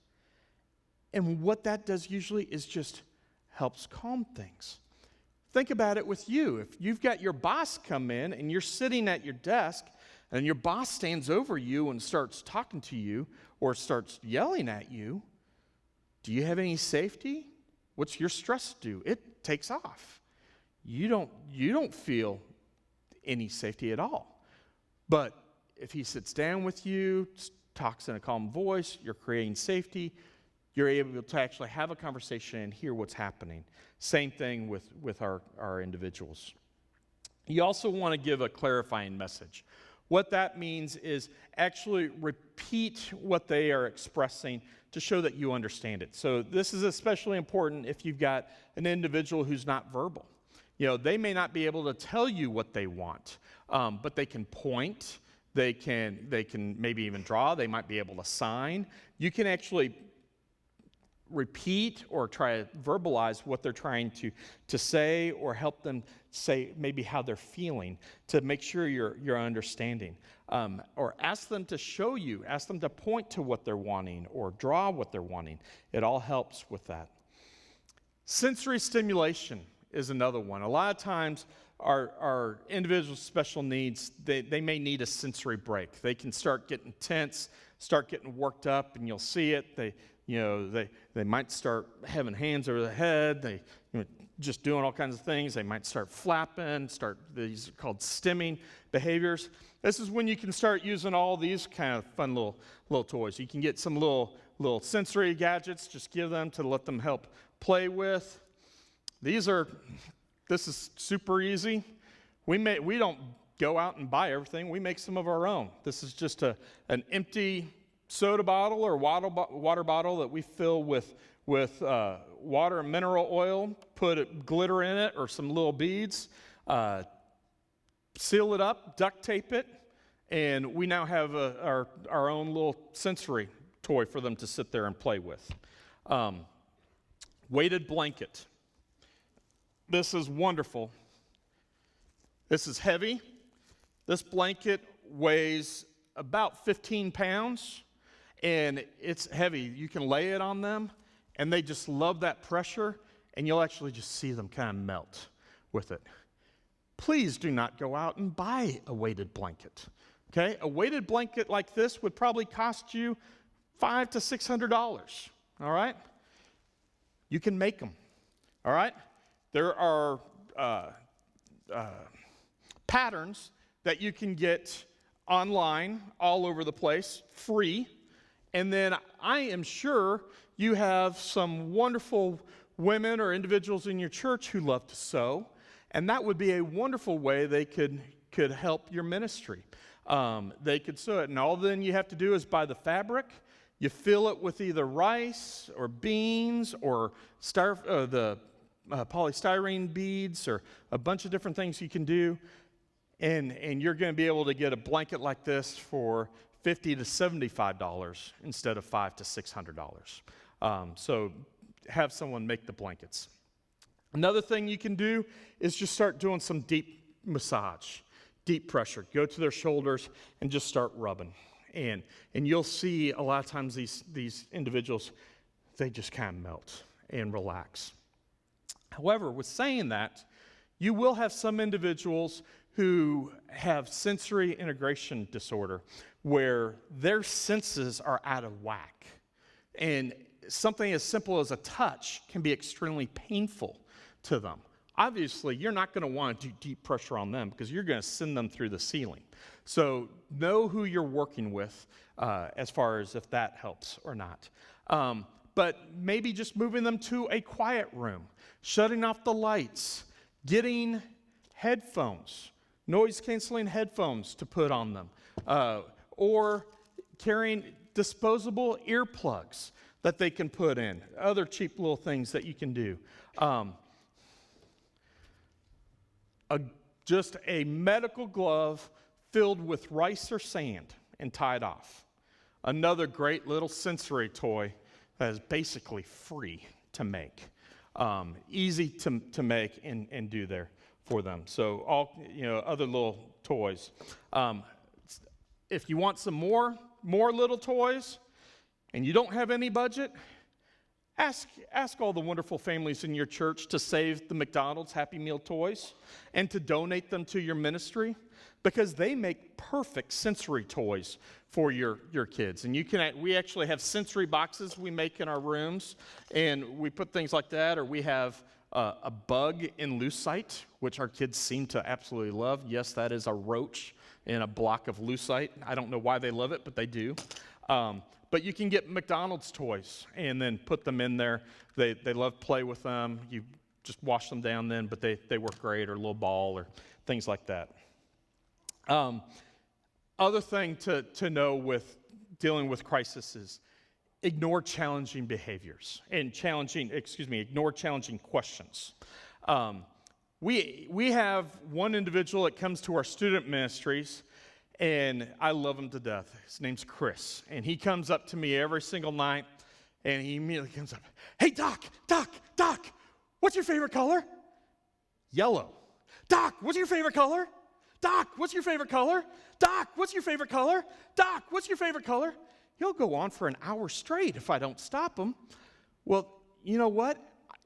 And what that does usually is just helps calm things. Think about it with you. If you've got your boss come in and you're sitting at your desk and your boss stands over you and starts talking to you or starts yelling at you, Do you have any safety? What's your stress do? It takes off. You don't feel any safety at all. But if he sits down with you, talks in a calm voice, you're creating safety, you're able to actually have a conversation and hear what's happening. Same thing with our individuals. You also want to give a clarifying message. What that means is actually repeat what they are expressing to show that you understand it. So this is especially important if you've got an individual who's not verbal. They may not be able to tell you what they want, but they can point, they can maybe even draw, they might be able to sign. You can actually repeat or try to verbalize what they're trying to say, or help them say maybe how they're feeling to make sure you're understanding. Or ask them to show you, ask them to point to what they're wanting or draw what they're wanting. It all helps with that. Sensory stimulation is another one. A lot of times our individuals with special needs, they may need a sensory break. They can start getting tense, start getting worked up, and you'll see it. They might start having hands over the head, just doing all kinds of things. They might start flapping, these are called stimming behaviors. This is when you can start using all these kind of fun little toys. You can get some little sensory gadgets, just give them to let them help play with. This is super easy. We don't go out and buy everything. We make some of our own. This is just an empty soda bottle or water bottle that we fill with water and mineral oil, put glitter in it or some little beads, seal it up, duct tape it, and we now have our own little sensory toy for them to sit there and play with. Weighted blanket. This is wonderful. This is heavy. This blanket weighs about 15 pounds. And it's heavy. You can lay it on them, and they just love that pressure, and you'll actually just see them kind of melt with it. Please do not go out and buy a weighted blanket, okay? A weighted blanket like this would probably cost you $500 to $600, all right? You can make them, all right? There are patterns that you can get online all over the place, free. And then I am sure you have some wonderful women or individuals in your church who love to sew, and that would be a wonderful way they could help your ministry. They could sew it, and all then you have to do is buy the fabric. You fill it with either rice or beans or the polystyrene beads or a bunch of different things you can do, and you're going to be able to get a blanket like this for $50 to $75 instead of $500 to $600. So have someone make the blankets. Another thing you can do is just start doing some deep massage, deep pressure. Go to their shoulders and just start rubbing. And you'll see a lot of times these individuals, they just kind of melt and relax. However, with saying that, you will have some individuals who have sensory integration disorder where their senses are out of whack. And something as simple as a touch can be extremely painful to them. Obviously, you're not going to want to do deep pressure on them because you're going to send them through the ceiling. So know who you're working with as far as if that helps or not. But maybe just moving them to a quiet room, shutting off the lights, getting headphones, noise-canceling headphones to put on them, or carrying disposable earplugs that they can put in, other cheap little things that you can do. Just a medical glove filled with rice or sand and tied off. Another great little sensory toy that is basically free to make. Easy to make and do there for them. So all, other little toys. If you want some more little toys and you don't have any budget, ask all the wonderful families in your church to save the McDonald's Happy Meal toys and to donate them to your ministry. because they make perfect sensory toys for your kids. And we actually have sensory boxes we make in our rooms, and we put things like that, or we have a bug in lucite, which our kids seem to absolutely love. Yes, that is a roach in a block of lucite. I don't know why they love it, but they do. But you can get McDonald's toys and then put them in there. They love to play with them. You just wash them down then, but they work great, or a little ball or things like that. Other thing to know with dealing with crisis is ignore challenging behaviors and ignore challenging questions. We have one individual that comes to our student ministries, and I love him to death. His name's Chris, and he comes up to me every single night, and he immediately comes up, "Hey, Doc, what's your favorite color?" "Yellow." "Doc, what's your favorite color?" "Doc, what's your favorite color?" "Doc, what's your favorite color?" "Doc, what's your favorite color?" He'll go on for an hour straight if I don't stop him. Well, you know what?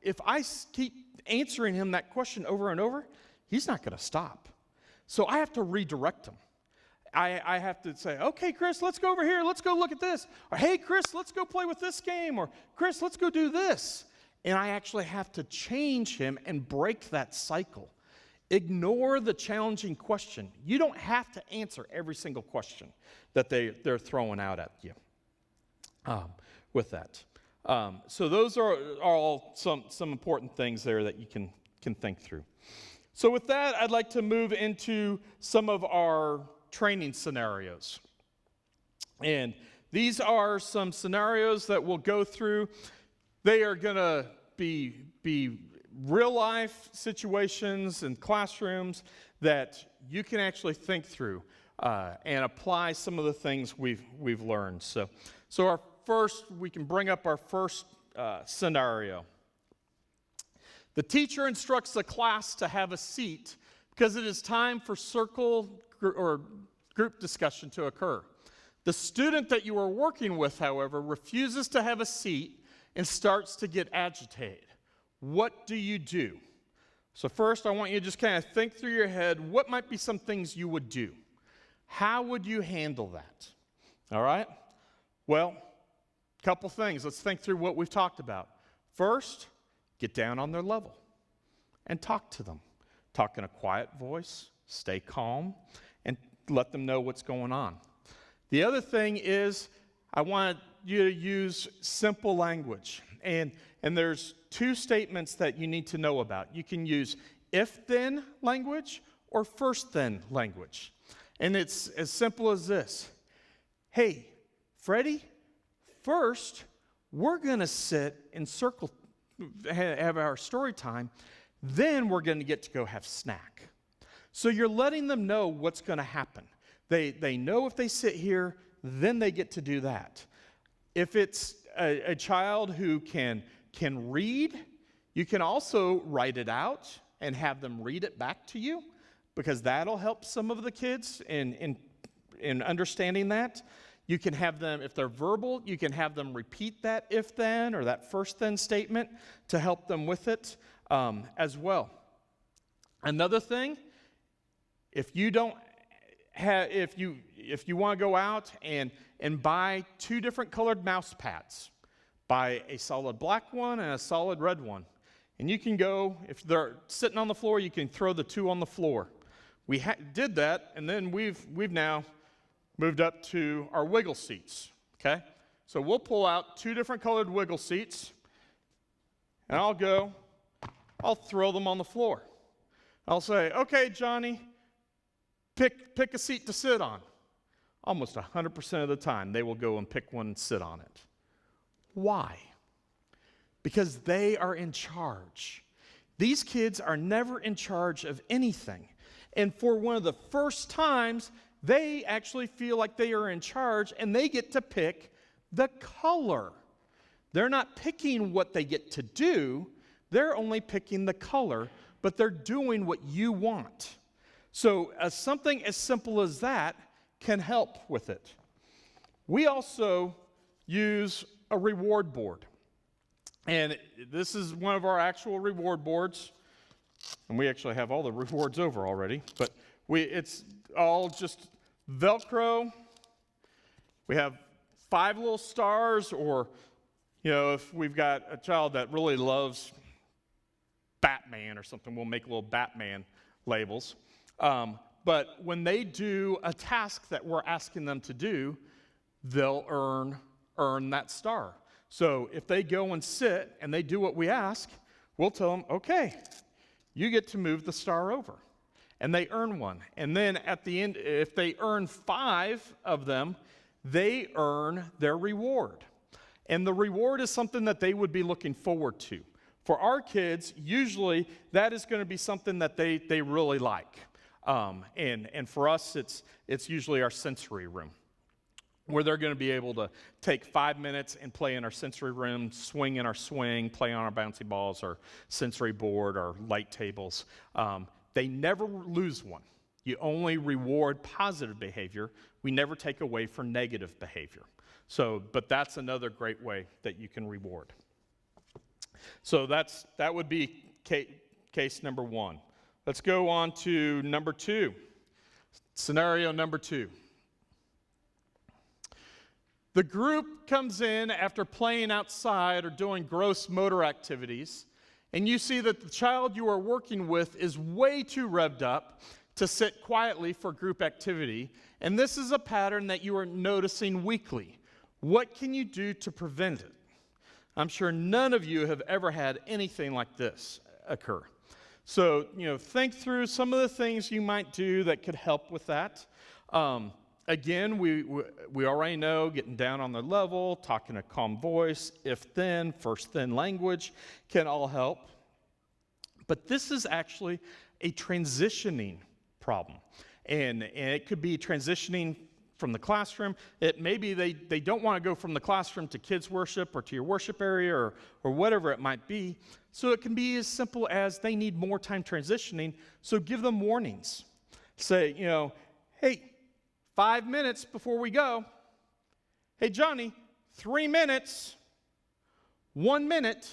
If I keep answering him that question over and over, he's not going to stop. So I have to redirect him. I have to say, "Okay, Chris, let's go over here. Let's go look at this." Or, "Hey, Chris, let's go play with this game." Or, "Chris, let's go do this." And I actually have to change him and break that cycle. Ignore the challenging question. You don't have to answer every single question that they're throwing out at you with that. So those are all some important things there that you can think through. So with that, I'd like to move into some of our training scenarios. And these are some scenarios that we'll go through. They are going to be real-life situations and classrooms that you can actually think through and apply some of the things we've learned. So we can bring up our first scenario. The teacher instructs the class to have a seat because it is time for circle or group discussion to occur. The student that you are working with, however, refuses to have a seat and starts to get agitated. What do you do? So first, I want you to just kind of think through your head, what might be some things you would do? How would you handle that? All right? Well, a couple things. Let's think through what we've talked about. First, get down on their level and talk to them. Talk in a quiet voice, stay calm, and let them know what's going on. The other thing is, I want you to use simple language. And there's two statements that you need to know about. You can use if-then language or first-then language. And it's as simple as this. "Hey, Freddie, first, we're going to sit in circle, have our story time. Then we're going to get to go have snack." So you're letting them know what's going to happen. They know if they sit here, then they get to do that. If it's a child who can read, you can also write it out and have them read it back to you, because that'll help some of the kids in understanding that. You can have them, if they're verbal, you can have them repeat that if-then or that first-then statement to help them with it as well. Another thing, if you want to go out and buy two different colored mouse pads, buy a solid black one and a solid red one. And you can go, if they're sitting on the floor, you can throw the two on the floor. We did that, and then we've now moved up to our wiggle seats, okay? So we'll pull out two different colored wiggle seats, and I'll throw them on the floor. I'll say, "Okay, Johnny, pick a seat to sit on." Almost 100% of the time, they will go and pick one and sit on it. Why? Because they are in charge. These kids are never in charge of anything. And for one of the first times, they actually feel like they are in charge, and they get to pick the color. They're not picking what they get to do. They're only picking the color, but they're doing what you want. So something as simple as that can help with it. We also use a reward board. And this is one of our actual reward boards. And we actually have all the rewards over already. But It's all just Velcro. We have 5 little stars, or, if we've got a child that really loves Batman or something, we'll make little Batman labels. But when they do a task that we're asking them to do, they'll earn that star. So if they go and sit and they do what we ask, we'll tell them, okay, you get to move the star over. And they earn one. And then at the end, if they earn 5 of them, they earn their reward. And the reward is something that they would be looking forward to. For our kids, usually that is going to be something that they really like. And for us, it's usually our sensory room, where they're going to be able to take 5 minutes and play in our sensory room, swing in our swing, play on our bouncy balls, or sensory board, or light tables. They never lose one. You only reward positive behavior. We never take away for negative behavior. But that's another great way that you can reward. So that would be case number 1. Let's go on to number 2. Scenario number 2. The group comes in after playing outside or doing gross motor activities, and you see that the child you are working with is way too revved up to sit quietly for group activity, and this is a pattern that you are noticing weekly. What can you do to prevent it? I'm sure none of you have ever had anything like this occur. So, think through some of the things you might do that could help with that. Again, we already know getting down on their level, talking a calm voice, if then, first then language can all help. But this is actually a transitioning problem. And it could be transitioning from the classroom. Maybe they don't want to go from the classroom to kids' worship or to your worship area or whatever it might be. So it can be as simple as they need more time transitioning, so give them warnings. Say, hey, 5 minutes before we go. Hey, Johnny, 3 minutes, 1 minute.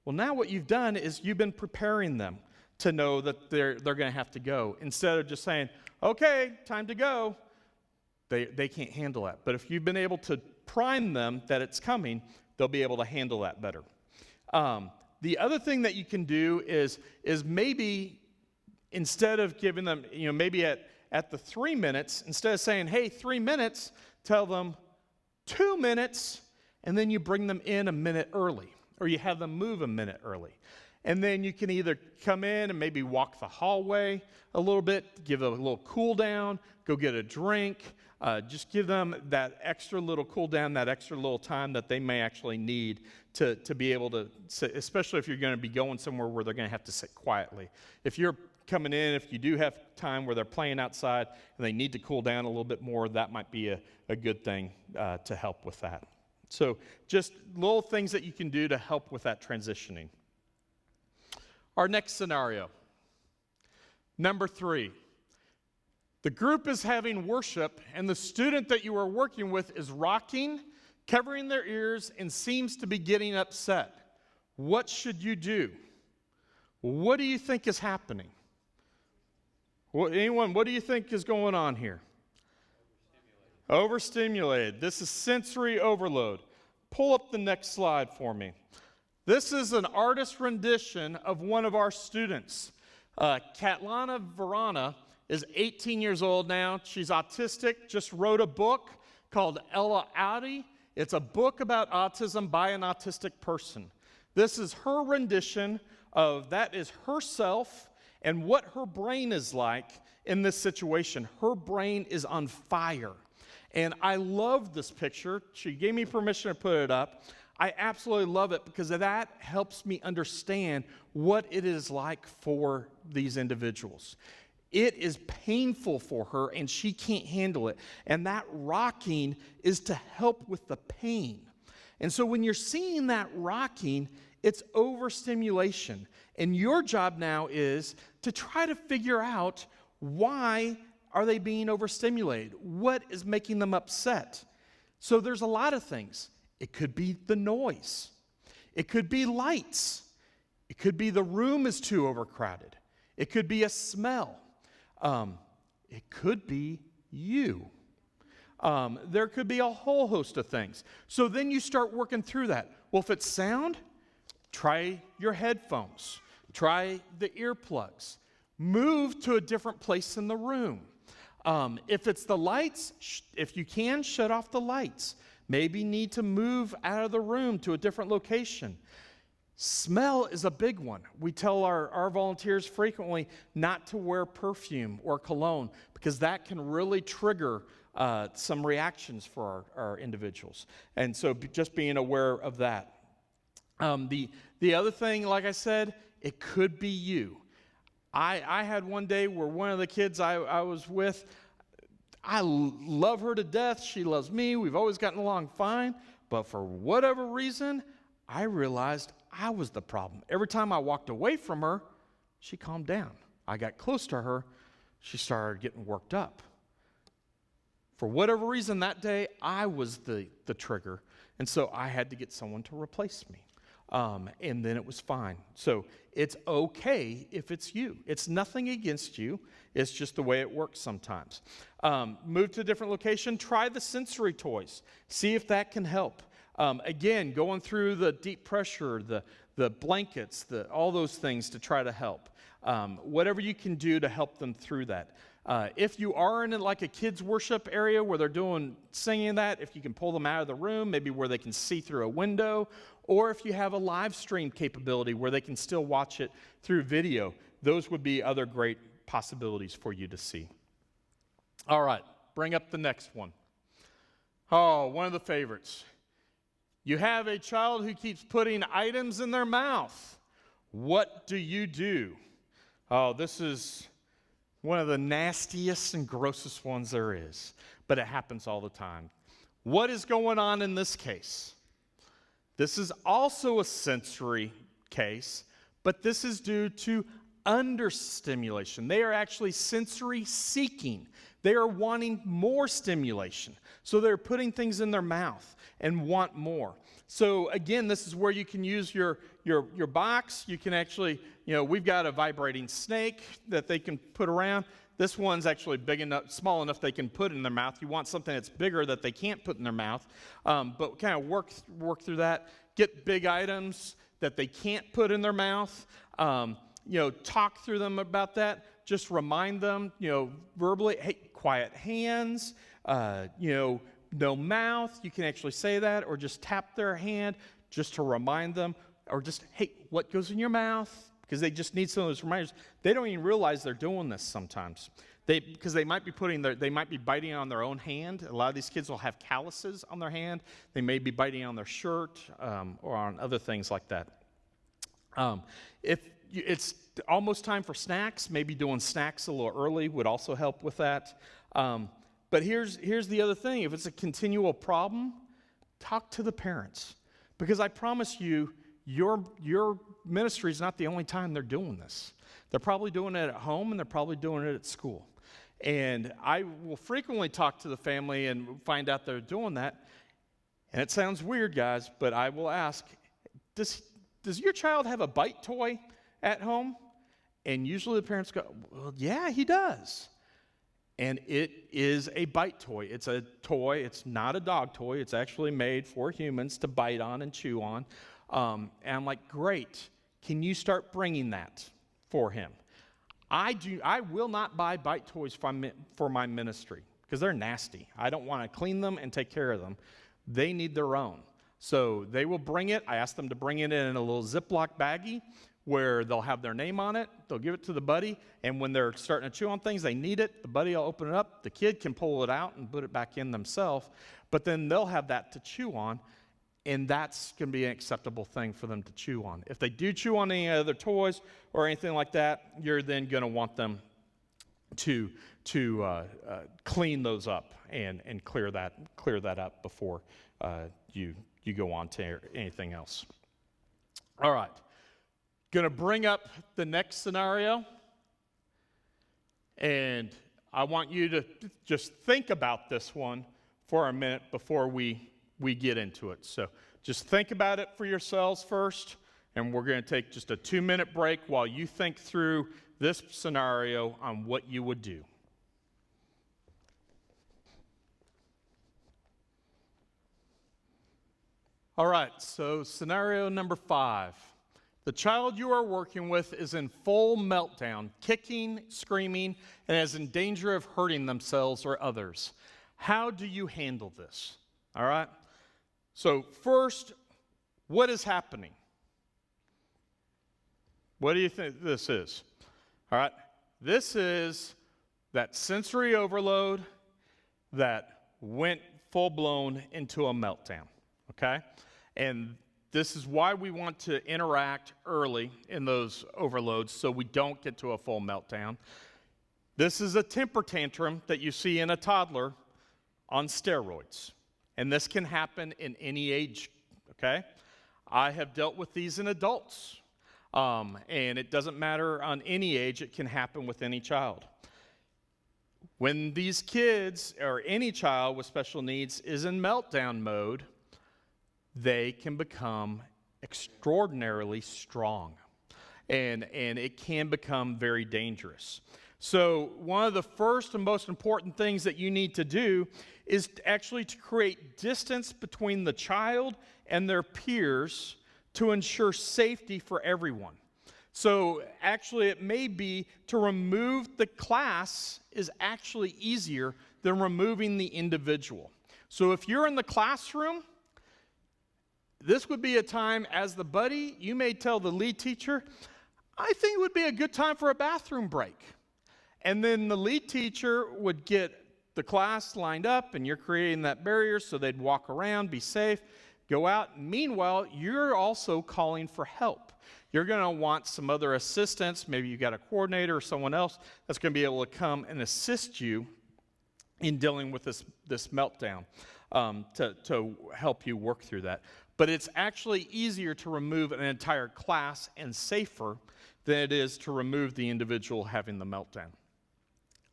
Well, now what you've done is you've been preparing them to know that they're going to have to go. Instead of just saying, okay, time to go, they can't handle that. But if you've been able to prime them that it's coming, they'll be able to handle that better. The other thing that you can do is maybe instead of giving them, maybe at the 3 minutes, instead of saying, hey, 3 minutes, tell them 2 minutes, and then you bring them in a minute early, or you have them move a minute early. And then you can either come in and maybe walk the hallway a little bit, give them a little cool down, go get a drink, just give them that extra little cool down, that extra little time that they may actually need to be able to sit, especially if you're going to be going somewhere where they're going to have to sit quietly. If you're coming in, if you do have time where they're playing outside and they need to cool down a little bit more, that might be a good thing to help with that. So just little things that you can do to help with that transitioning. Our next scenario, number 3. The group is having worship, and the student that you are working with is rocking, covering their ears, and seems to be getting upset. What should you do? What do you think is happening? What do you think is going on here? Overstimulated. This is sensory overload. Pull up the next slide for me. This is an artist rendition of one of our students. Katlana Verana is 18 years old now. She's autistic, just wrote a book called Ella Audi. It's a book about autism by an autistic person. This is her rendition of that is herself and what her brain is like in this situation. Her brain is on fire. And I love this picture. She gave me permission to put it up. I absolutely love it because that helps me understand what it is like for these individuals. It is painful for her, and she can't handle it. And that rocking is to help with the pain. And so when you're seeing that rocking, it's overstimulation. And your job now is to try to figure out why are they being overstimulated? What is making them upset? So there's a lot of things. It could be the noise. It could be lights. It could be the room is too overcrowded. It could be a smell. it could be you. There could be a whole host of things. So then you start working through that. Well, if it's sound, try your headphones. Try the earplugs. Move to a different place in the room. If it's the lights, if you can, shut off the lights. Maybe need to move out of the room to a different location. Smell is a big one. We tell our volunteers frequently not to wear perfume or cologne because that can really trigger some reactions for our individuals. And so just being aware of that. The other thing, like I said, it could be you. I had one day where one of the kids I was with, I love her to death. She loves me. We've always gotten along fine. But for whatever reason, I realized I was the problem. Every time I walked away from her, she calmed down. I got close to her, she started getting worked up. For whatever reason that day, I was the trigger. And so I had to get someone to replace me. And then it was fine. So it's okay if it's you. It's nothing against you. It's just the way it works sometimes. Move to a different location. Try the sensory toys. See if that can help. Again, going through the deep pressure, the blankets, all those things to try to help. Whatever you can do to help them through that. If you are in like a kids worship area where they're doing singing that, if you can pull them out of the room, maybe where they can see through a window, or if you have a live stream capability where they can still watch it through video, those would be other great possibilities for you to see. All right, bring up the next one. Oh, one of the favorites. You have a child who keeps putting items in their mouth. What do you do? Oh, this is one of the nastiest and grossest ones there is, but it happens all the time. What is going on in this case? This is also a sensory case, but this is due to understimulation. They are actually sensory seeking. They are wanting more stimulation. So they're putting things in their mouth and want more. So again, this is where you can use your box. You can actually, we've got a vibrating snake that they can put around. This one's actually big enough, small enough they can put in their mouth. You want something that's bigger that they can't put in their mouth. But kind of work through that. Get big items that they can't put in their mouth. Talk through them about that. Just remind them, verbally, hey, quiet hands, no mouth. You can actually say that, or just tap their hand just to remind them, or just, hey, what goes in your mouth? Because they just need some of those reminders. They don't even realize they're doing this sometimes. Because they might be biting on their own hand. A lot of these kids will have calluses on their hand. They may be biting on their shirt or on other things like that. If it's almost time for snacks, maybe doing snacks a little early would also help with that. But here's the other thing. If it's a continual problem, talk to the parents. Because I promise you, your ministry is not the only time they're doing this. They're probably doing it at home, and they're probably doing it at school. And I will frequently talk to the family and find out they're doing that. And it sounds weird, guys, but I will ask, does your child have a bite toy at home? And usually the parents go, well, yeah, he does. And it is a bite toy. It's a toy. It's not a dog toy. It's actually made for humans to bite on and chew on. And I'm like, great. Can you start bringing that for him? I will not buy bite toys for my ministry because they're nasty. I don't want to clean them and take care of them. They need their own. So they will bring it. I ask them to bring it in a little Ziploc baggie where they'll have their name on it. They'll give it to the buddy, and when they're starting to chew on things, they need it. The buddy will open it up. The kid can pull it out and put it back in themselves, but then they'll have that to chew on, and that's going to be an acceptable thing for them to chew on. If they do chew on any other toys or anything like that, you're then going to want them to clean those up and clear that up before you go on to anything else. All right. Going to bring up the next scenario, and I want you to just think about this one for a minute before we get into it. So just think about it for yourselves first, and we're going to take just a 2-minute break while you think through this scenario on what you would do. All right, so scenario number 5. The child you are working with is in full meltdown, kicking, screaming, and is in danger of hurting themselves or others. How do you handle this? All right? So first, what is happening? What do you think this is? All right? This is that sensory overload that went full-blown into a meltdown, okay? And this is why we want to interact early in those overloads so we don't get to a full meltdown. This is a temper tantrum that you see in a toddler on steroids. And this can happen in any age, okay? I have dealt with these in adults. And it doesn't matter on any age, it can happen with any child. When these kids, or any child with special needs, is in meltdown mode, they can become extraordinarily strong. And it can become very dangerous. So one of the first and most important things that you need to do is actually to create distance between the child and their peers to ensure safety for everyone. So actually it may be to remove the class is actually easier than removing the individual. So if you're in the classroom, this would be a time as the buddy, you may tell the lead teacher, I think it would be a good time for a bathroom break. And then the lead teacher would get the class lined up and you're creating that barrier so they'd walk around, be safe, go out. Meanwhile, you're also calling for help. You're going to want some other assistance. Maybe you got a coordinator or someone else that's going to be able to come and assist you in dealing with this meltdown to help you work through that. But it's actually easier to remove an entire class and safer than it is to remove the individual having the meltdown.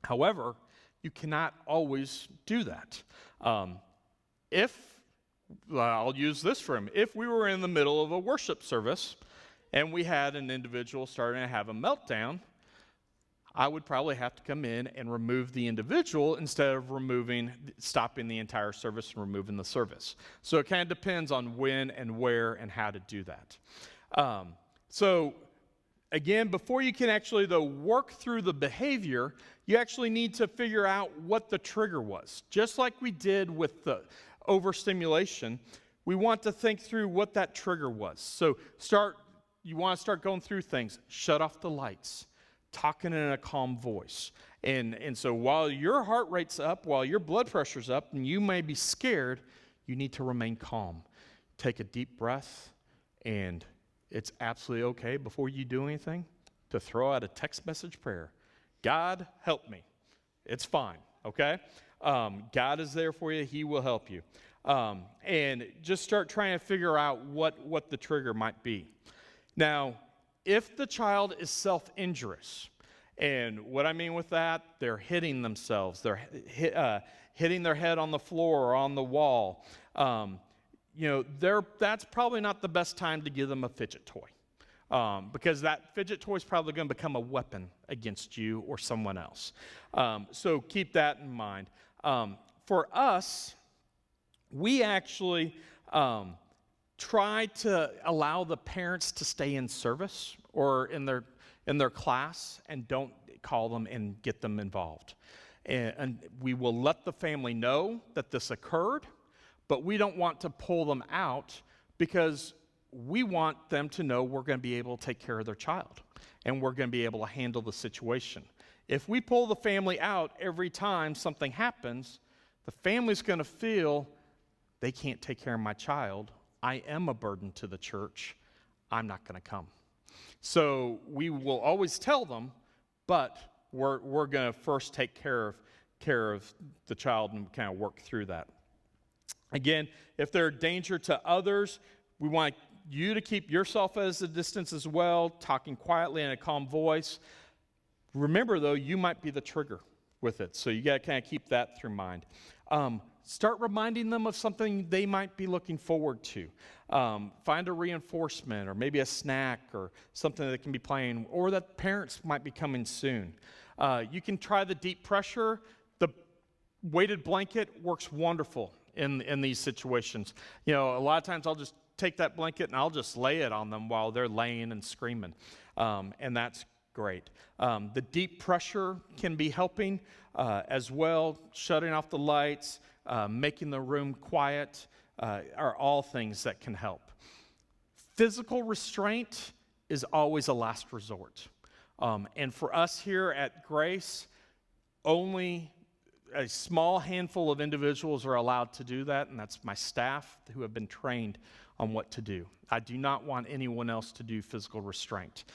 However, you cannot always do that. I'll use this room. If we were in the middle of a worship service and we had an individual starting to have a meltdown, I would probably have to come in and remove the individual instead of stopping the entire service and removing the service. So it kind of depends on when and where and how to do that. So again, before you can actually, though, work through the behavior, you actually need to figure out what the trigger was. Just like we did with the overstimulation, we want to think through what that trigger was. So you want to start going through things. Shut off the lights. Talking in a calm voice. And so while your heart rate's up, while your blood pressure's up, and you may be scared, you need to remain calm. Take a deep breath, and it's absolutely okay before you do anything to throw out a text message prayer. God, help me. It's fine, okay? God is there for you. He will help you. And just start trying to figure out what the trigger might be. Now, if the child is self-injurious, and what I mean with that, they're hitting themselves, they're hitting their head on the floor or on the wall, that's probably not the best time to give them a fidget toy, because that fidget toy is probably going to become a weapon against you or someone else. So keep that in mind. For us, we actually try to allow the parents to stay in service or in their class and don't call them and get them involved. And we will let the family know that this occurred, but we don't want to pull them out because we want them to know we're going to be able to take care of their child and we're going to be able to handle the situation. If we pull the family out every time something happens, the family's going to feel they can't take care of my child. I am a burden to the church. I'm not going to come. So we will always tell them, but we're going to first take care of the child and kind of work through that. Again, if they're a danger to others, we want you to keep yourself at a distance as well, talking quietly in a calm voice. Remember, though, you might be the trigger with it, so you got to kind of keep that through mind. Start reminding them of something they might be looking forward to. Find a reinforcement or maybe a snack or something that can be playing, or that parents might be coming soon. You can try the deep pressure. The weighted blanket works wonderful. in these situations. A lot of times I'll just take that blanket and I'll just lay it on them while they're laying and screaming, and that's great. The deep pressure can be helping as well. Shutting off the lights, making the room quiet are all things that can help. Physical restraint is always a last resort. And for us here at Grace, only a small handful of individuals are allowed to do that, and that's my staff who have been trained on what to do. I do not want anyone else to do physical restraint.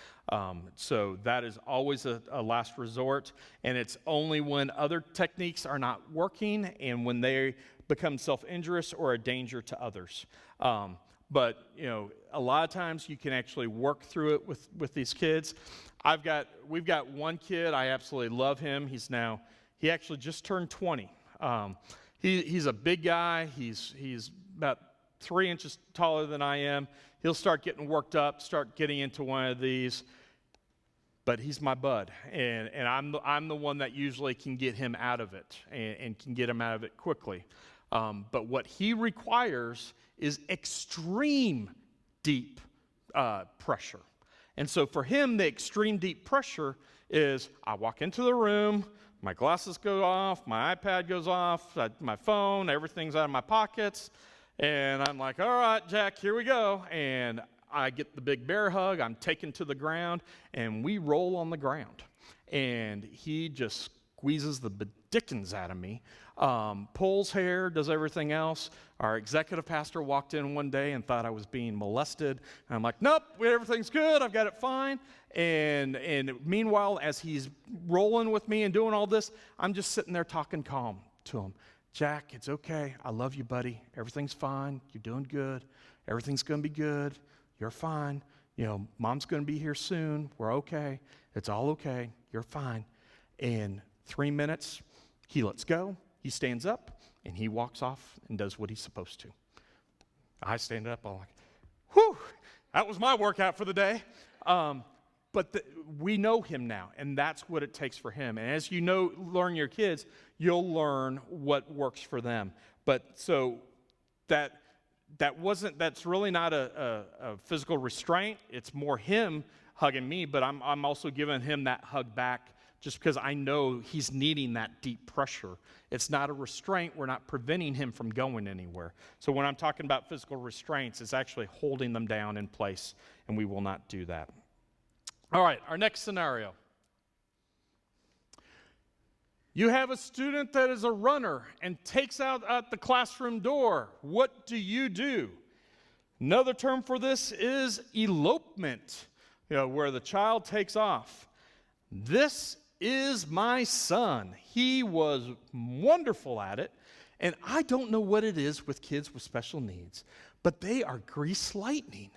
So that is always a last resort, and it's only when other techniques are not working and when they become self-injurious or a danger to others. But a lot of times you can actually work through it with these kids. We've got one kid, I absolutely love him. He actually just turned 20. He's a big guy. He's about 3 inches taller than I am. He'll start getting worked up, start getting into one of these. But he's my bud, and I'm the one that usually can get him out of it and can get him out of it quickly. But what he requires is extreme deep pressure. And so for him, the extreme deep pressure is I walk into the room, my glasses go off, my iPad goes off, my phone, everything's out of my pockets, and I'm like, all right, Jack, here we go. And I get the big bear hug, I'm taken to the ground, and we roll on the ground. And he just squeezes the dickens out of me, pulls hair, does everything else. Our executive pastor walked in one day and thought I was being molested. And I'm like, nope, everything's good, I've got it fine. And meanwhile, as he's rolling with me and doing all this, I'm just sitting there talking calm to him. Jack, it's okay. I love you, buddy. Everything's fine. You're doing good. Everything's going to be good. You're fine. Mom's going to be here soon. We're okay. It's all okay. You're fine. In 3 minutes, he lets go. He stands up, and he walks off and does what he's supposed to. I stand up. I'm like, whew, that was my workout for the day. But we know him now, and that's what it takes for him. And as learn your kids, you'll learn what works for them. But so that's really not a physical restraint. It's more him hugging me, but I'm also giving him that hug back just because I know he's needing that deep pressure. It's not a restraint. We're not preventing him from going anywhere. So when I'm talking about physical restraints, it's actually holding them down in place, and we will not do that. All right, our next scenario. You have a student that is a runner and takes out at the classroom door. What do you do? Another term for this is elopement, where the child takes off. This is my son. He was wonderful at it, and I don't know what it is with kids with special needs, but they are grease lightning.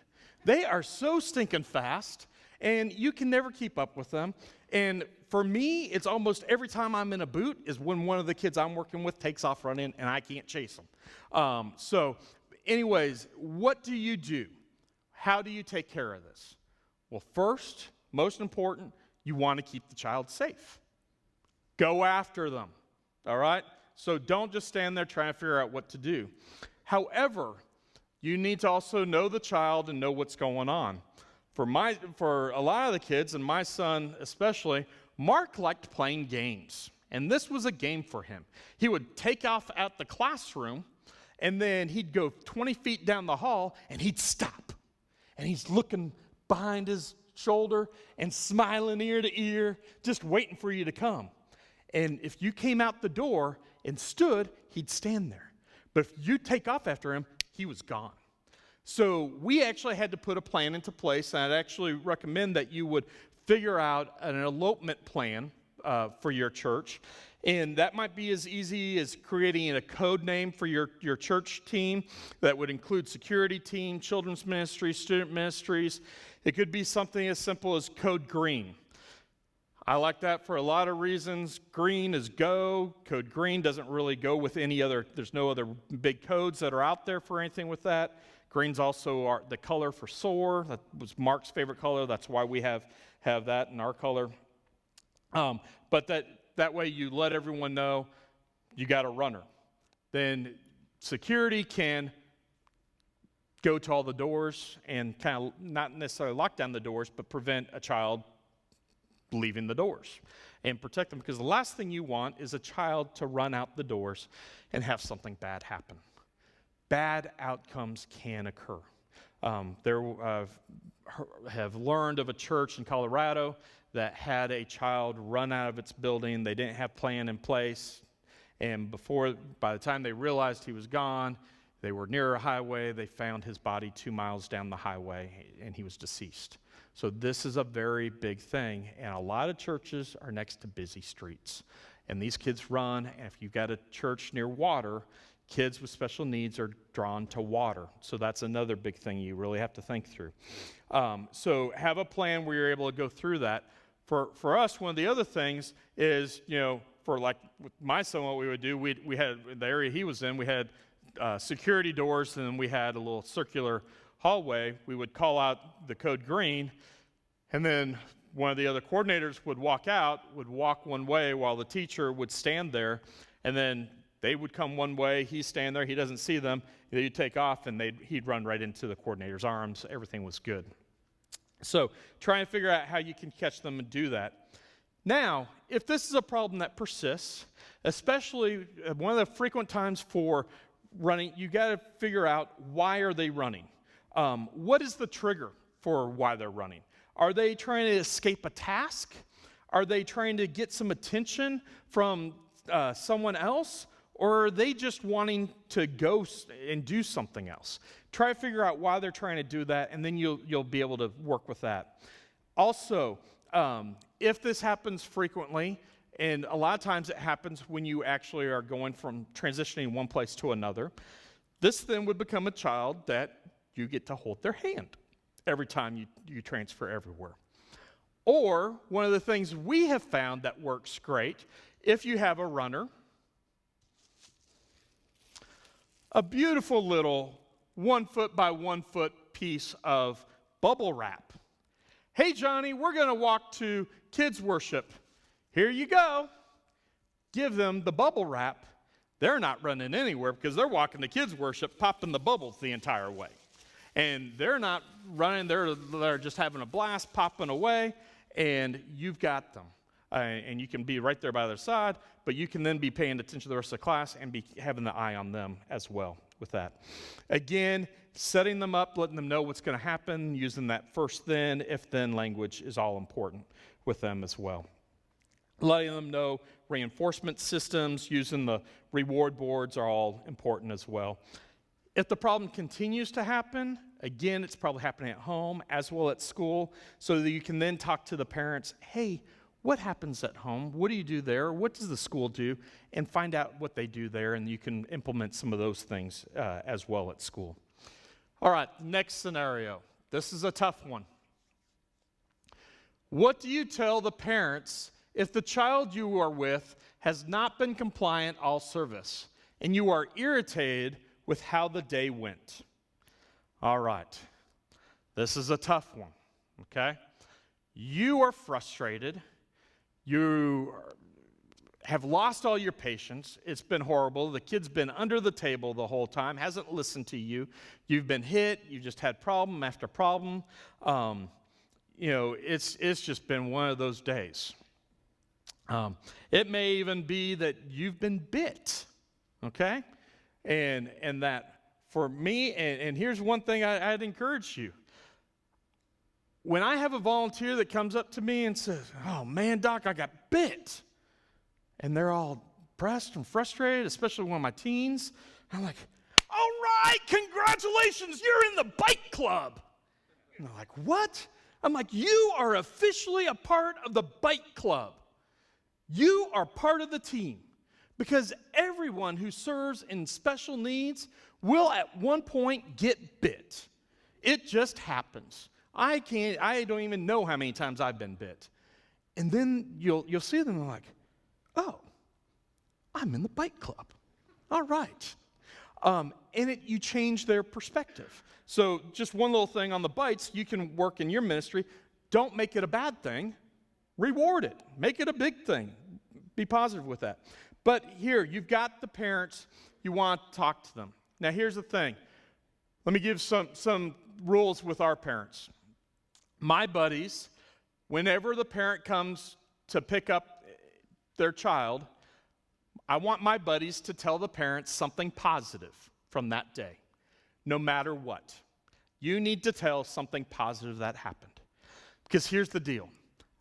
They are so stinking fast, and you can never keep up with them. And for me, it's almost every time I'm in a boot is when one of the kids I'm working with takes off running, and I can't chase them. So anyways, what do you do? How do you take care of this? Well, first, most important, you want to keep the child safe. Go after them, all right? So don't just stand there trying to figure out what to do. However, you need to also know the child and know what's going on. For a lot of the kids, and my son especially, Mark liked playing games. And this was a game for him. He would take off at the classroom, and then he'd go 20 feet down the hall, and he'd stop. And he's looking behind his shoulder and smiling ear to ear, just waiting for you to come. And if you came out the door and stood, he'd stand there. But if you take off after him, he was gone. So we actually had to put a plan into place, and I'd actually recommend that you would figure out an elopement plan for your church. And that might be as easy as creating a code name for your church team that would include security team, children's ministry, student ministries. It could be something as simple as Code Green. I like that for a lot of reasons. Green is go. Code Green doesn't really go with any other, there's no other big codes that are out there for anything with that. Green's also the color for SOAR. That was Mark's favorite color. That's why we have that in our color. But that way you let everyone know you got a runner. Then security can go to all the doors and kind of not necessarily lock down the doors, but prevent a child leaving the doors and protect them, because the last thing you want is a child to run out the doors and have something bad happen. Bad outcomes can occur. Have learned of a church in Colorado that had a child run out of its building. They didn't have plan in place, and by the time they realized he was gone, they were near a highway. They found his body 2 miles down the highway, and he was deceased. So this is a very big thing, and a lot of churches are next to busy streets, and these kids run, and if you've got a church near water, kids with special needs are drawn to water. So that's another big thing you really have to think through. So have a plan where you're able to go through that. For us, one of the other things is, for like with my son, what we would do, we had, in the area he was in, we had security doors, and then we had a little circular hallway. We would call out the code green, and then one of the other coordinators would walk one way while the teacher would stand there, and then they would come one way, he's standing there, he doesn't see them, they'd take off, and he'd run right into the coordinator's arms. Everything was good. So try and figure out how you can catch them and do that. Now, if this is a problem that persists, especially one of the frequent times for running, you got to figure out, why are they running? What is the trigger for why they're running? Are they trying to escape a task? Are they trying to get some attention from someone else? Or are they just wanting to go and do something else? Try to figure out why they're trying to do that, and then you'll be able to work with that. Also, if this happens frequently, and a lot of times it happens when you actually are going from transitioning one place to another, this then would become a child that you get to hold their hand every time you transfer everywhere. Or one of the things we have found that works great, if you have a runner, a beautiful little 1 foot by 1 foot piece of bubble wrap. Hey, Johnny, we're going to walk to kids worship. Here you go. Give them the bubble wrap. They're not running anywhere because they're walking to kids worship, popping the bubbles the entire way. And they're not running. They're just having a blast, popping away, and you've got them. And you can be right there by their side, but you can then be paying attention to the rest of the class and be having the eye on them as well with that. Again, setting them up, letting them know what's going to happen, using that first then, if then language is all important with them as well. Letting them know reinforcement systems, using the reward boards are all important as well. If the problem continues to happen, again, it's probably happening at home as well at school, so that you can then talk to the parents, hey, what happens at home? What do you do there? What does the school do? And find out what they do there, and you can implement some of those things as well at school. All right, next scenario. This is a tough one. What do you tell the parents if the child you are with has not been compliant all service, and you are irritated with how the day went? All right, this is a tough one, okay? You are frustrated. You have lost all your patience. It's been horrible. The kid's been under the table the whole time, hasn't listened to you. You've been hit. You just had problem after problem. It's just been one of those days. It may even be that you've been bit, okay? And that for me, and here's one thing I'd encourage you. When I have a volunteer that comes up to me and says, oh man, Doc, I got bit, and they're all pressed and frustrated, especially one of my teens, I'm like, all right, congratulations, you're in the bike club. And they're like, what? I'm like, you are officially a part of the bike club. You are part of the team, because everyone who serves in special needs will at one point get bit. It just happens. I don't even know how many times I've been bit. And then you'll see them and they're like, oh, I'm in the bike club. All right. You change their perspective. So just one little thing on the bites, you can work in your ministry. Don't make it a bad thing. Reward it. Make it a big thing. Be positive with that. But here, you've got the parents, you want to talk to them. Now, here's the thing. Let me give some rules with our parents. My buddies, whenever the parent comes to pick up their child, I want my buddies to tell the parents something positive from that day, no matter what. You need to tell something positive that happened. Because here's the deal.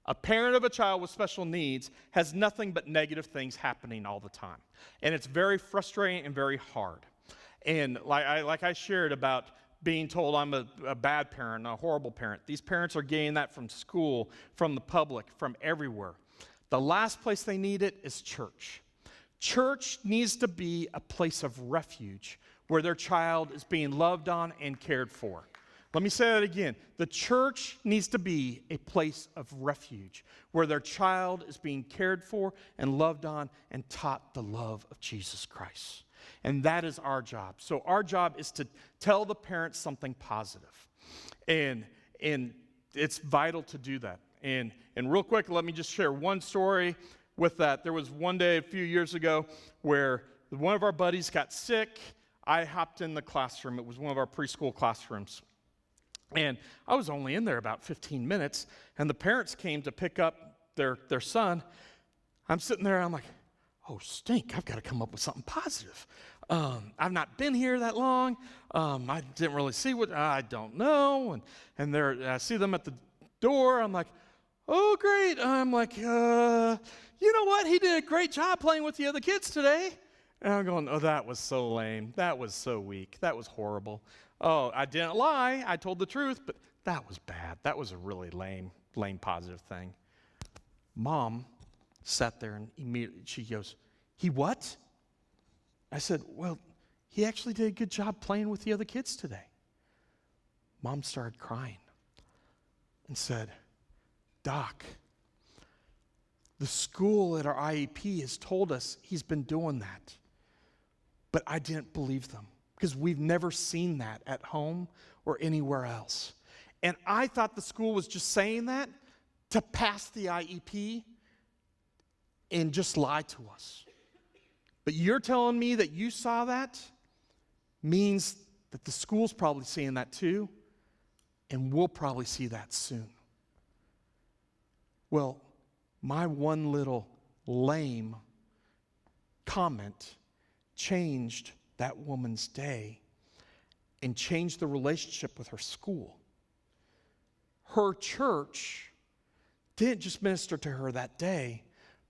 A parent of a child with special needs has nothing but negative things happening all the time. And it's very frustrating and very hard. And like I shared about being told I'm a bad parent, a horrible parent. These parents are getting that from school, from the public, from everywhere. The last place they need it is church. Church needs to be a place of refuge where their child is being loved on and cared for. Let me say that again. The church needs to be a place of refuge where their child is being cared for and loved on and taught the love of Jesus Christ. And that is our job. So our job is to tell the parents something positive. And it's vital to do that. And real quick, let me just share one story with that. There was one day a few years ago where one of our buddies got sick. I hopped in the classroom. It was one of our preschool classrooms. And I was only in there about 15 minutes, and the parents came to pick up their son. I'm sitting there, and I'm like, oh, stink, I've got to come up with something positive. I've not been here that long. I didn't really see what, I don't know. And I see them at the door. I'm like, oh, great. I'm like, you know what? He did a great job playing with the other kids today. And I'm going, oh, that was so lame. That was so weak. That was horrible. Oh, I didn't lie. I told the truth, but that was bad. That was a really lame positive thing. Mom sat there and immediately she goes, he what? I said, well, he actually did a good job playing with the other kids today. Mom started crying and said, Doc, the school at our IEP has told us he's been doing that, but I didn't believe them because we've never seen that at home or anywhere else. And I thought the school was just saying that to pass the IEP and just lie to us. But you're telling me that you saw that means that the school's probably seeing that too, and we'll probably see that soon. Well, my one little lame comment changed that woman's day and changed the relationship with her school. Her church didn't just minister to her that day,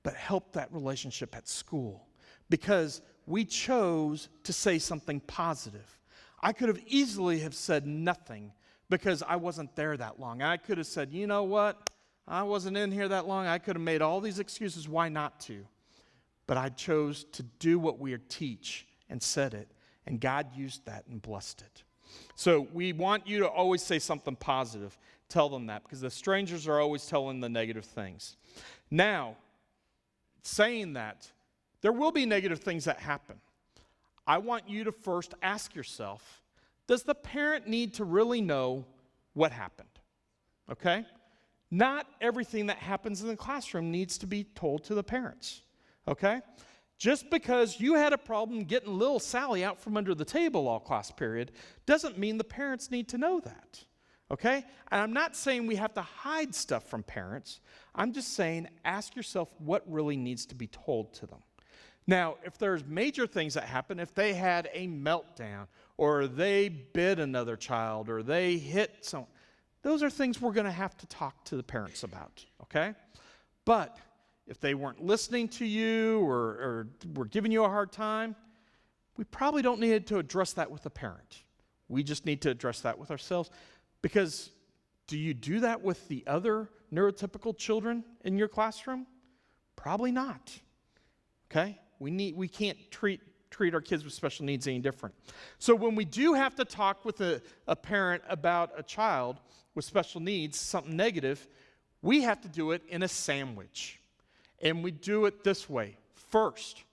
but helped that relationship at school because we chose to say something positive. I could have easily have said nothing because I wasn't there that long. I could have said, you know what? I wasn't in here that long. I could have made all these excuses why not to. But I chose to do what we teach and said it, and God used that and blessed it. So we want you to always say something positive. Tell them that, because the strangers are always telling the negative things. Now, saying that, there will be negative things that happen. I want you to first ask yourself, does the parent need to really know what happened? Okay? Not everything that happens in the classroom needs to be told to the parents. Okay? Just because you had a problem getting little Sally out from under the table all class period doesn't mean the parents need to know that. Okay? And I'm not saying we have to hide stuff from parents. I'm just saying ask yourself what really needs to be told to them. Now, if there's major things that happen, if they had a meltdown or they bit another child or they hit someone, those are things we're going to have to talk to the parents about, okay? But if they weren't listening to you or were giving you a hard time, we probably don't need to address that with the parent. We just need to address that with ourselves. Because do you do that with the other neurotypical children in your classroom? Probably not, okay? We can't treat our kids with special needs any different. So when we do have to talk with a parent about a child with special needs, something negative, we have to do it in a sandwich. And we do it this way. First,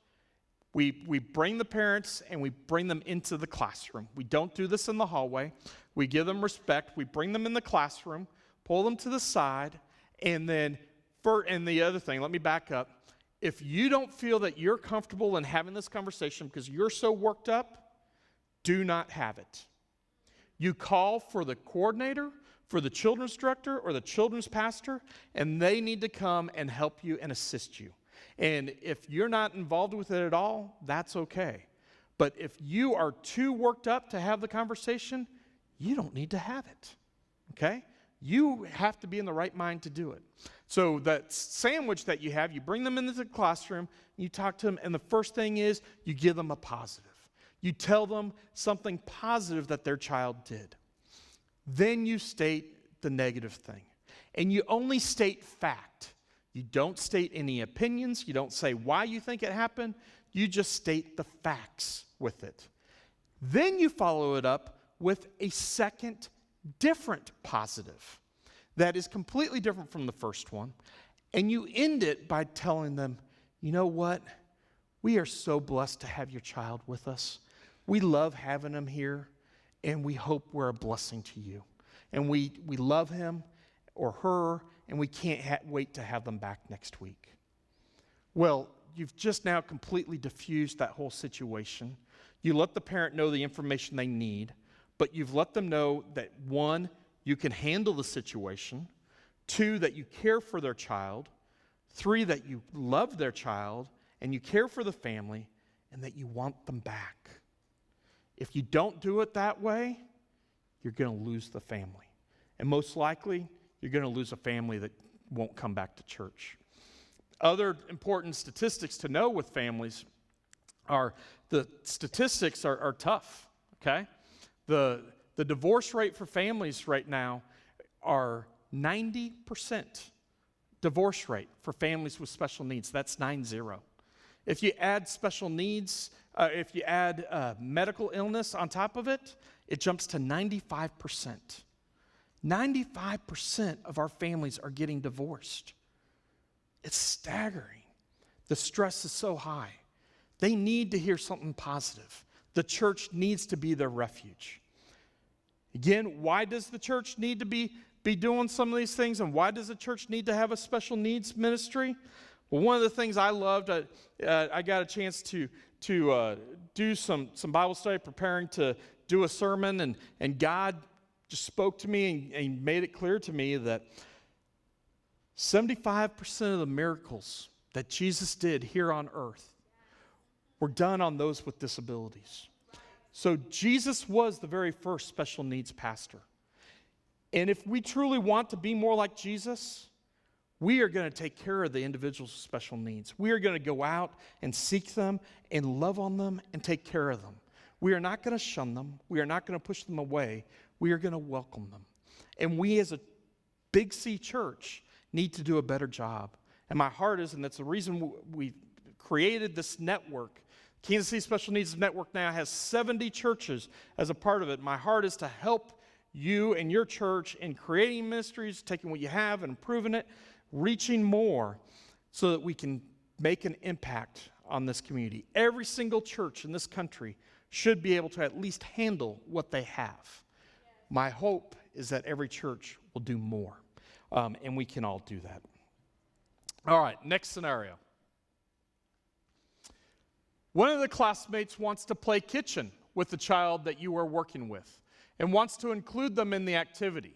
we bring the parents and we bring them into the classroom. We don't do this in the hallway. We give them respect. We bring them in the classroom, pull them to the side, and then, and the other thing, let me back up. if you don't feel that you're comfortable in having this conversation because you're so worked up, do not have it. You call for the coordinator, for the children's director, or the children's pastor, and they need to come and help you and assist you. And if you're not involved with it at all, that's okay. But if you are too worked up to have the conversation, you don't need to have it, okay? You have to be in the right mind to do it. So that sandwich that you have, you bring them into the classroom, you talk to them, and the first thing is you give them a positive. You tell them something positive that their child did. Then you state the negative thing. And you only state fact. You don't state any opinions. You don't say why you think it happened. You just state the facts with it. Then you follow it up with a second different positive that is completely different from the first one. And you end it by telling them, you know what? We are so blessed to have your child with us. We love having him here, and we hope we're a blessing to you. And we love him or her, and we can't wait to have them back next week. Well, you've just now completely diffused that whole situation. You let the parent know the information they need, but you've let them know that, one, you can handle the situation, two, that you care for their child, three, that you love their child, and you care for the family, and that you want them back. If you don't do it that way, you're going to lose the family. And most likely, you're going to lose a family that won't come back to church. Other important statistics to know with families are the statistics are tough, okay? The divorce rate for families right now are 90% divorce rate for families with special needs. That's 90. If you add special needs, if you add medical illness on top of it, it jumps to 95%. 95% of our families are getting divorced. It's staggering. The stress is so high. They need to hear something positive. The church needs to be their refuge. Again, why does the church need to be doing some of these things, and why does the church need to have a special needs ministry? Well, one of the things I loved, I got a chance to do some Bible study, preparing to do a sermon, and God just spoke to me and made it clear to me that 75% of the miracles that Jesus did here on earth were done on those with disabilities. So Jesus was the very first special needs pastor. And if we truly want to be more like Jesus, we are going to take care of the individuals with special needs. We are going to go out and seek them and love on them and take care of them. We are not going to shun them. We are not going to push them away. We are going to welcome them. And we as a Big C church need to do a better job. And my heart is, and that's the reason we created this network. Kansas City Special Needs Network now has 70 churches as a part of it. My heart is to help you and your church in creating ministries, taking what you have and improving it, reaching more so that we can make an impact on this community. Every single church in this country should be able to at least handle what they have. My hope is that every church will do more, and we can all do that. All right, next scenario. One of the classmates wants to play kitchen with the child that you are working with and wants to include them in the activity.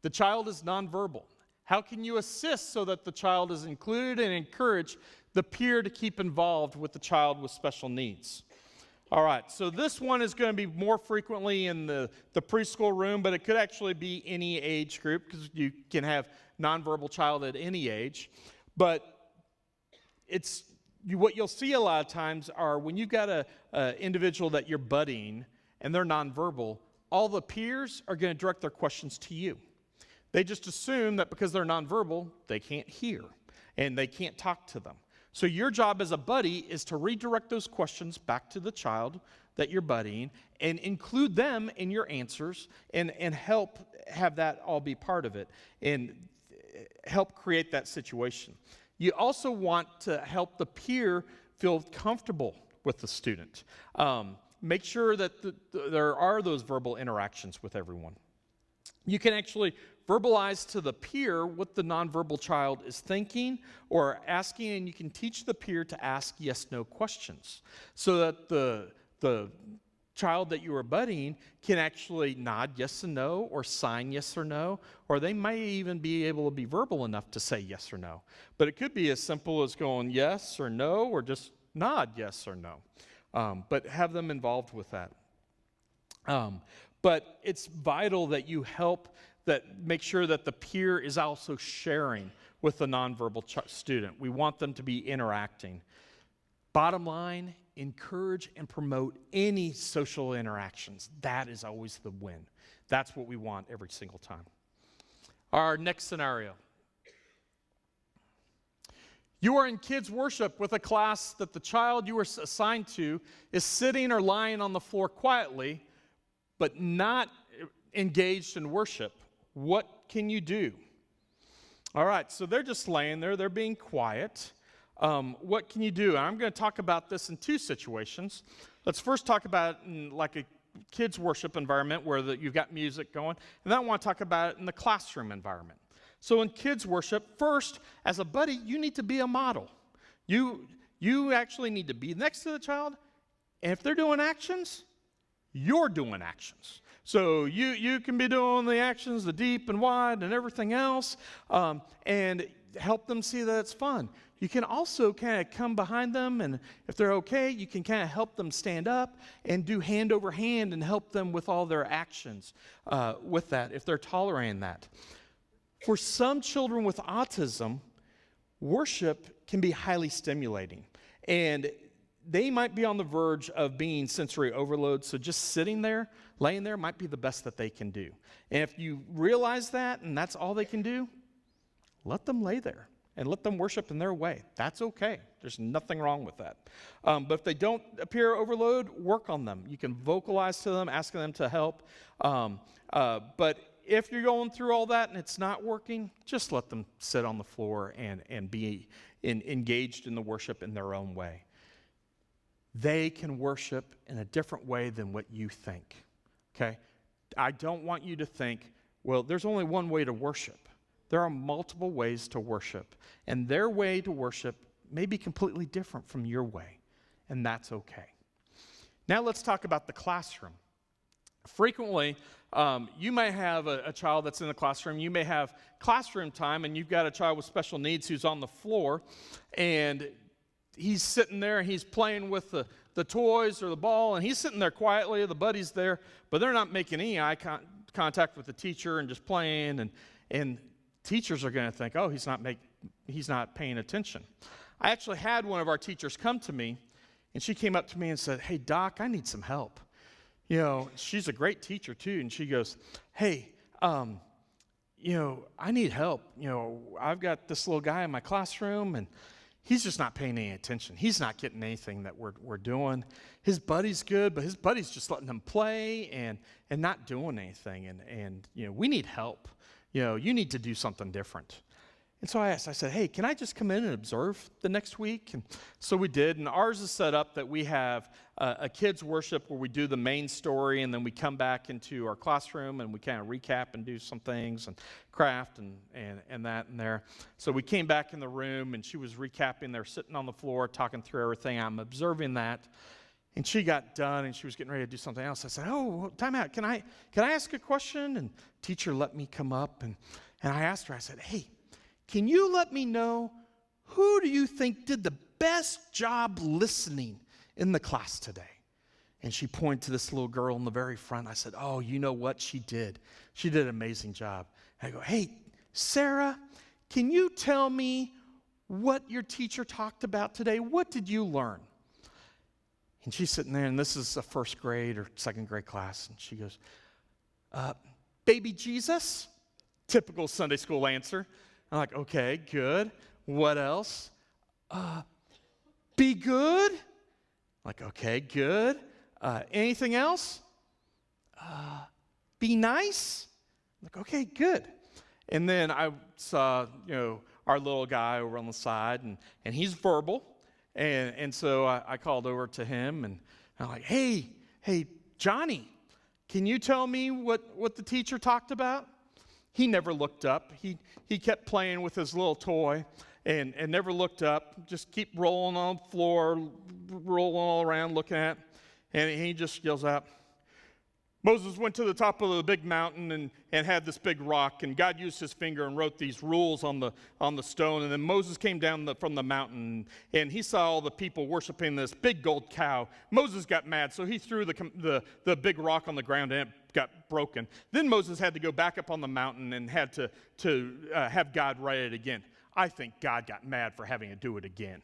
The child is nonverbal. How can you assist so that the child is included and encourage the peer to keep involved with the child with special needs? All right, so this one is going to be more frequently in the preschool room, but it could actually be any age group because you can have nonverbal child at any age. But what you'll see a lot of times are when you've got an individual that you're buddying and they're nonverbal, all the peers are going to direct their questions to you. They just assume that because they're nonverbal, they can't hear and they can't talk to them. So your job as a buddy is to redirect those questions back to the child that you're buddying and include them in your answers and help have that all be part of it and help create that situation. You also want to help the peer feel comfortable with the student. Make sure that there are those verbal interactions with everyone. You can actually verbalize to the peer what the nonverbal child is thinking or asking, and you can teach the peer to ask yes/no questions so that the child that you are buddying can actually nod yes and no or sign yes or no, or they may even be able to be verbal enough to say yes or no. But it could be as simple as going yes or no or just nod yes or no. But have them involved with that. But it's vital that you make sure that the peer is also sharing with the nonverbal student. We want them to be interacting. Bottom line, encourage and promote any social interactions. That is always the win. That's what we want every single time. Our next scenario. You are in kids' worship with a class that the child you were assigned to is sitting or lying on the floor quietly, but not engaged in worship. What can you do? All right, so they're just laying there. They're being quiet. What can you do? And I'm going to talk about this in two situations. Let's first talk about it in like a kids' worship environment where you've got music going. And then I want to talk about it in the classroom environment. So in kids' worship, first, as a buddy, you need to be a model. You actually need to be next to the child. And if they're doing actions, you're doing actions. So you can be doing the actions, the deep and wide and everything else, and help them see that it's fun. You can also kind of come behind them, and if they're okay, you can kind of help them stand up and do hand over hand and help them with all their actions with that, if they're tolerating that. For some children with autism, worship can be highly stimulating, and they might be on the verge of being sensory overload, so just sitting there, laying there, might be the best that they can do. And if you realize that and that's all they can do, let them lay there and let them worship in their way. That's okay. There's nothing wrong with that. But if they don't appear overload, work on them. You can vocalize to them, asking them to help. But if you're going through all that and it's not working, just let them sit on the floor and be engaged in the worship in their own way. They can worship in a different way than what you think, okay? I don't want you to think, well, there's only one way to worship. There are multiple ways to worship, and their way to worship may be completely different from your way, and that's okay. Now let's talk about the classroom. Frequently, you may have a child that's in the classroom. You may have classroom time, and you've got a child with special needs who's on the floor, and he's sitting there, he's playing with the toys or the ball, and he's sitting there quietly, the buddy's there, but they're not making any eye contact with the teacher and just playing, and teachers are going to think, oh, he's not paying attention. I actually had one of our teachers come to me, and she came up to me and said, hey, Doc, I need some help. You know, she's a great teacher too, and she goes, hey, I need help. I've got this little guy in my classroom, and he's just not paying any attention. He's not getting anything that we're doing. His buddy's good, but his buddy's just letting him play and not doing anything. And we need help. You need to do something different. And so I said, hey, can I just come in and observe the next week? And so we did. And ours is set up that we have a kids' worship where we do the main story, and then we come back into our classroom and we kind of recap and do some things and craft and that and there. So we came back in the room, and she was recapping there, sitting on the floor, talking through everything. I'm observing that. And she got done, and she was getting ready to do something else. I said, oh, time out. Can I ask a question? And teacher let me come up, and I asked her, I said, hey, can you let me know who do you think did the best job listening in the class today? And she pointed to this little girl in the very front. I said, oh, you know what? She did. She did an amazing job. And I go, hey, Sarah, can you tell me what your teacher talked about today? What did you learn? And she's sitting there, and this is a first grade or second grade class, and she goes, baby Jesus? Typical Sunday school answer. I'm like, okay, good. What else? Be good? I'm like, okay, good. Anything else? Be nice? I'm like, okay, good. And then I saw, our little guy over on the side, and he's verbal. And so I called over to him, and I'm like, hey, Johnny, can you tell me what the teacher talked about? He never looked up. He kept playing with his little toy and never looked up. Just keep rolling on the floor, rolling all around, looking at it. And he just yells out, Moses went to the top of the big mountain and had this big rock, and God used his finger and wrote these rules on the stone. And then Moses came down from the mountain, and he saw all the people worshiping this big gold cow. Moses got mad, so he threw the big rock on the ground, and it got broken. Then Moses had to go back up on the mountain and had to have God write it again. I think God got mad for having to do it again.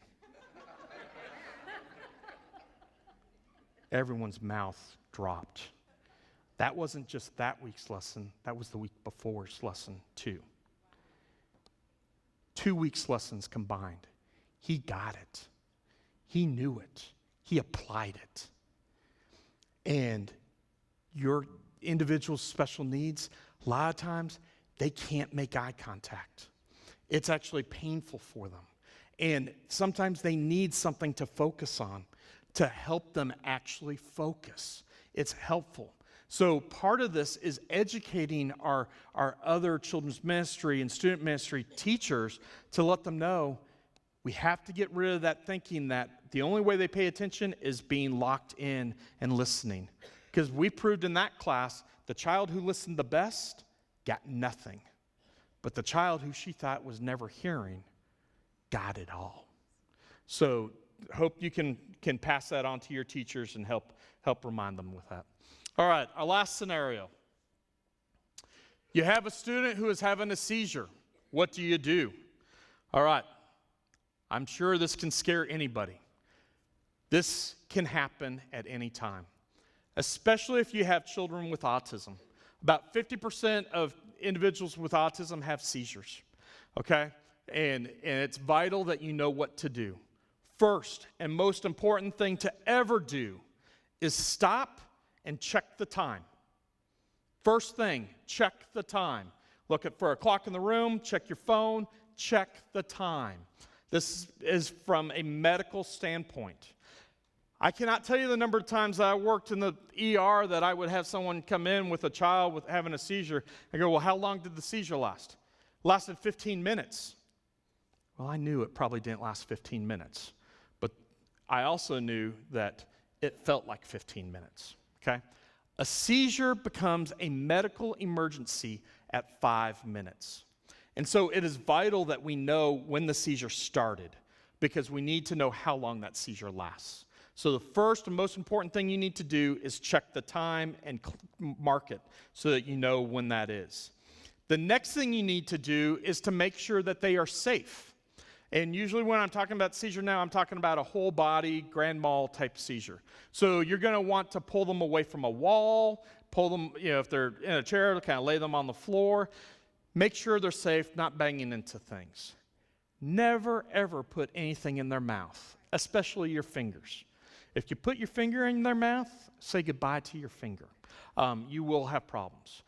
Everyone's mouth dropped. That wasn't just that week's lesson. That was the week before's lesson too. 2 weeks' lessons combined. He got it. He knew it. He applied it. And your individual's special needs, a lot of times, they can't make eye contact. It's actually painful for them. And sometimes they need something to focus on to help them actually focus. It's helpful. So part of this is educating our other children's ministry and student ministry teachers to let them know we have to get rid of that thinking that the only way they pay attention is being locked in and listening. Because we proved in that class, the child who listened the best got nothing. But the child who she thought was never hearing got it all. So hope you can pass that on to your teachers and help remind them with that. All right, our last scenario. You have a student who is having a seizure. What do you do? All right, I'm sure this can scare anybody. This can happen at any time, especially if you have children with autism. About 50% of individuals with autism have seizures, okay? And it's vital that you know what to do. First and most important thing to ever do is stop and check the time. First thing, check the time. Look for a clock in the room, check your phone, check the time. This is from a medical standpoint. I cannot tell you the number of times that I worked in the ER that I would have someone come in with a child with having a seizure. I go, well, how long did the seizure last? It lasted 15 minutes. Well, I knew it probably didn't last 15 minutes. But I also knew that it felt like 15 minutes. Okay? A seizure becomes a medical emergency at 5 minutes. And so it is vital that we know when the seizure started because we need to know how long that seizure lasts. So the first and most important thing you need to do is check the time and mark it so that you know when that is. The next thing you need to do is to make sure that they are safe. And usually when I'm talking about seizure now, I'm talking about a whole body, grand mal type seizure. So you're going to want to pull them away from a wall, pull them, if they're in a chair, to kind of lay them on the floor. Make sure they're safe, not banging into things. Never, ever put anything in their mouth, especially your fingers. If you put your finger in their mouth, say goodbye to your finger. You will have problems.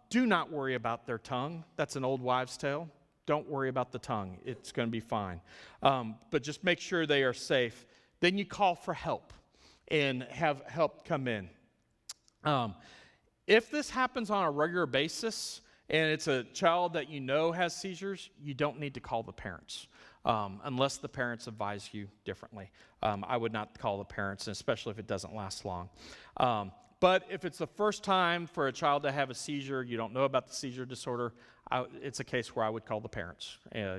Do not worry about their tongue. That's an old wives' tale. Don't worry about the tongue. It's going to be fine. But just make sure they are safe. Then you call for help and have help come in. If this happens on a regular basis and it's a child that you know has seizures, you don't need to call the parents unless the parents advise you differently. I would not call the parents, and especially if it doesn't last long. But if it's the first time for a child to have a seizure, you don't know about the seizure disorder, it's a case where I would call the parents.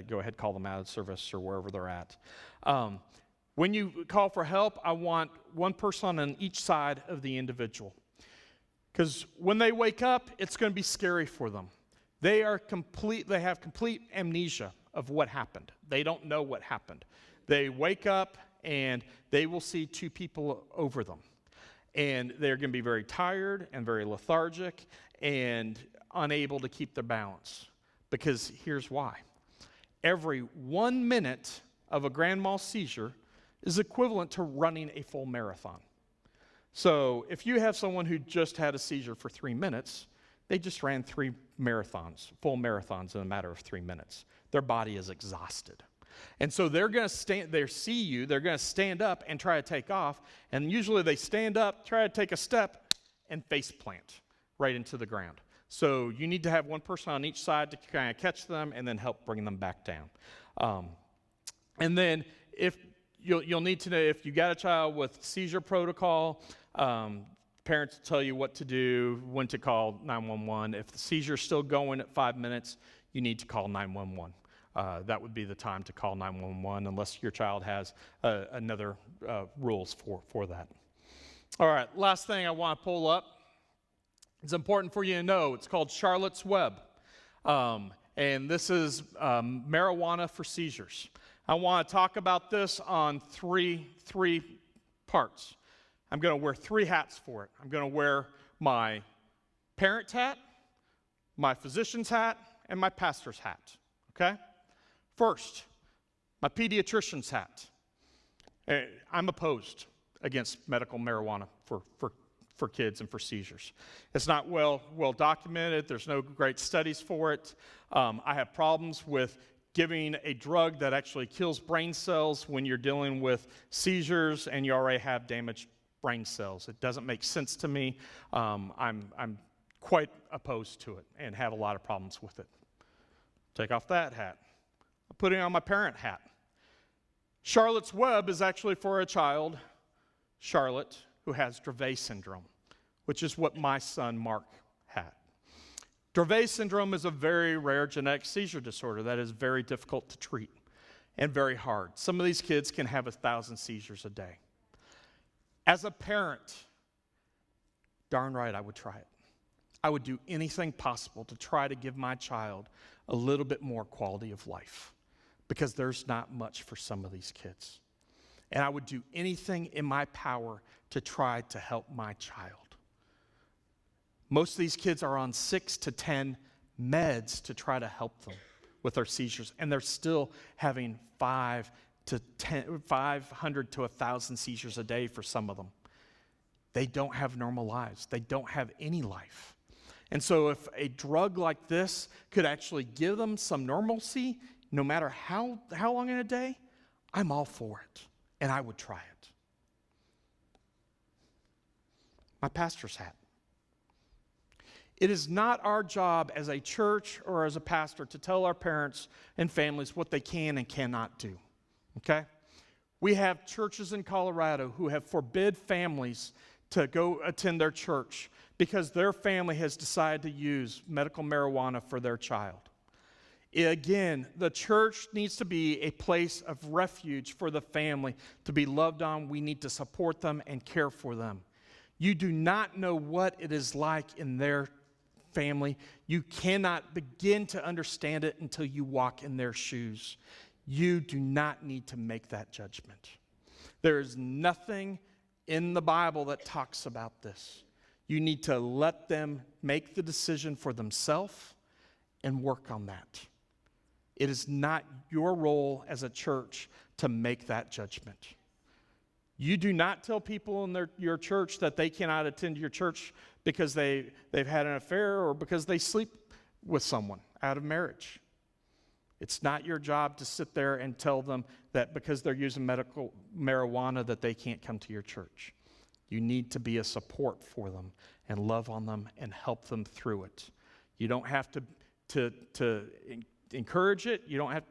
Go ahead, call them out of service or wherever they're at. When you call for help, I want one person on each side of the individual. Because when they wake up, it's going to be scary for them. They have complete amnesia of what happened. They don't know what happened. They wake up and they will see two people over them. And they're going to be very tired and very lethargic and unable to keep their balance. Because here's why. Every 1 minute of a grand mal seizure is equivalent to running a full marathon. So if you have someone who just had a seizure for 3 minutes, they just ran 3 marathons, full marathons in a matter of 3 minutes. Their body is exhausted. And so they're going to they're going to stand up and try to take off. And usually they stand up, try to take a step, and face plant right into the ground. So you need to have one person on each side to kind of catch them and then help bring them back down. And then if you'll need to know if you got a child with seizure protocol, parents will tell you what to do, when to call 911. If the seizure's still going at 5 minutes, you need to call 911. That would be the time to call 911 unless your child has another rules for that. All right, last thing I want to pull up. It's important for you to know. It's called Charlotte's Web. And this is marijuana for seizures. I want to talk about this on three parts. I'm going to wear 3 hats for it. I'm going to wear my parent hat, my physician's hat, and my pastor's hat. Okay? First, my pediatrician's hat. I'm opposed against medical marijuana for kids and for seizures. It's not well documented. There's no great studies for it. I have problems with giving a drug that actually kills brain cells when you're dealing with seizures and you already have damaged brain cells. It doesn't make sense to me. I'm quite opposed to it and have a lot of problems with it. Take off that hat. I'm putting on my parent hat. Charlotte's Web is actually for a child, Charlotte, who has Dravet syndrome, which is what my son Mark had. Dravet syndrome is a very rare genetic seizure disorder that is very difficult to treat and very hard. Some of these kids can have 1,000 seizures a day. As a parent, darn right I would try it. I would do anything possible to try to give my child a little bit more quality of life because there's not much for some of these kids. And I would do anything in my power to try to help my child. Most of these kids are on 6 to 10 meds to try to help them with their seizures, and they're still having 500 to 1,000 seizures a day for some of them. They don't have normal lives. They don't have any life. And so if a drug like this could actually give them some normalcy, no matter how long in a day, I'm all for it, and I would try it. My pastor's hat. It is not our job as a church or as a pastor to tell our parents and families what they can and cannot do, okay? We have churches in Colorado who have forbid families to go attend their church because their family has decided to use medical marijuana for their child. Again, the church needs to be a place of refuge for the family to be loved on. We need to support them and care for them. You do not know what it is like in their family. You cannot begin to understand it until you walk in their shoes. You do not need to make that judgment. There is nothing in the Bible that talks about this. You need to let them make the decision for themselves and work on that. It is not your role as a church to make that judgment. You do not tell people in your church that they cannot attend your church because they've had an affair or because they sleep with someone out of marriage. It's not your job to sit there and tell them that because they're using medical marijuana that they can't come to your church. You need to be a support for them and love on them and help them through it. You don't have to encourage it. You don't have to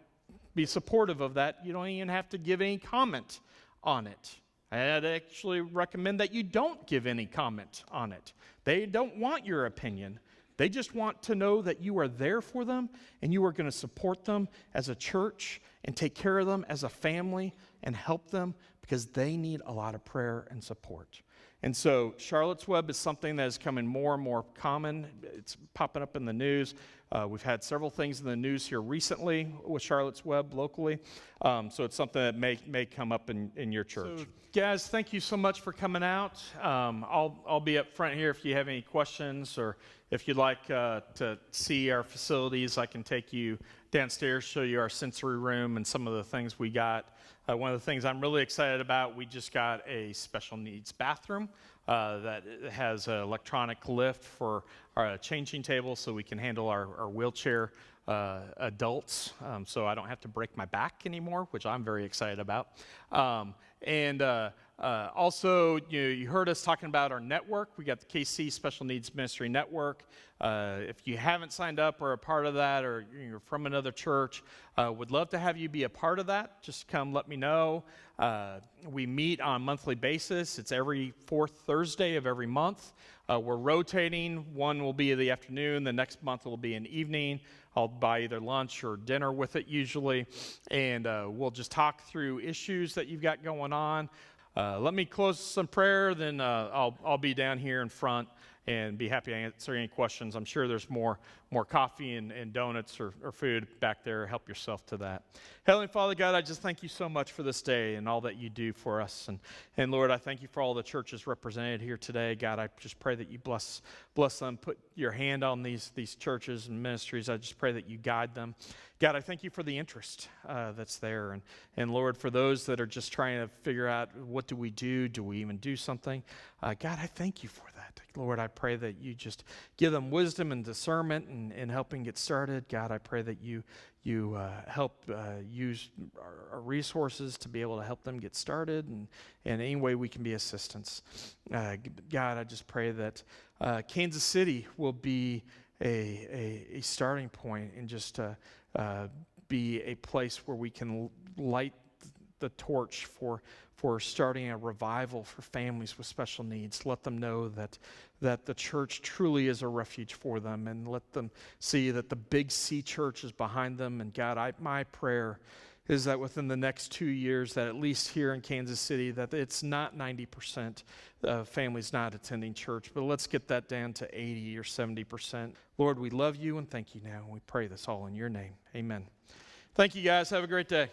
be supportive of that. You don't even have to give any comment on it. I'd actually recommend that you don't give any comment on it. They don't want your opinion. They just want to know that you are there for them and you are going to support them as a church and take care of them as a family and help them because they need a lot of prayer and support. And so Charlotte's Web is something that is becoming more and more common. It's popping up in the news. We've had several things in the news here recently with Charlotte's Web locally. So it's something that may come up in your church. So, guys, thank you so much for coming out. I'll be up front here if you have any questions or if you'd like to see our facilities. I can take you downstairs, show you our sensory room and some of the things we got. One of the things I'm really excited about, we just got a special needs bathroom that has an electronic lift for our changing table so we can handle our wheelchair adults, so I don't have to break my back anymore, which I'm very excited about. Also, you heard us talking about our network. We got the KC Special Needs Ministry Network. If you haven't signed up or a part of that, or you're from another church, would love to have you be a part of that. Just come let me know. We meet on a monthly basis. It's every fourth Thursday of every month. We're rotating. One will be in the afternoon. The next month will be in the evening. I'll buy either lunch or dinner with it usually. And we'll just talk through issues that you've got going on. Let me close some prayer, then I'll be down here in front and be happy to answer any questions. I'm sure there's more coffee and donuts or food back there. Help yourself to that. Heavenly Father God, I just thank you so much for this day and all that you do for us. And Lord, I thank you for all the churches represented here today. God, I just pray that you bless them. Put your hand on these churches and ministries. I just pray that you guide them. God, I thank you for the interest that's there. And Lord, for those that are just trying to figure out what do we do? Do we even do something? God, I thank you for that. Lord, I pray that you just give them wisdom and discernment and helping get started. God, I pray that you help use our resources to be able to help them get started and any way we can be assistance. God, I just pray that Kansas City will be a starting point and just be a place where we can light the torch for starting a revival for families with special needs. Let them know that the church truly is a refuge for them, and let them see that the Big C church is behind them. And God, my prayer is that within the next 2 years, that at least here in Kansas City, that it's not 90% of families not attending church, but let's get that down to 80 or 70%. Lord, we love you and thank you now. We pray this all in your name. Amen. Thank you, guys. Have a great day.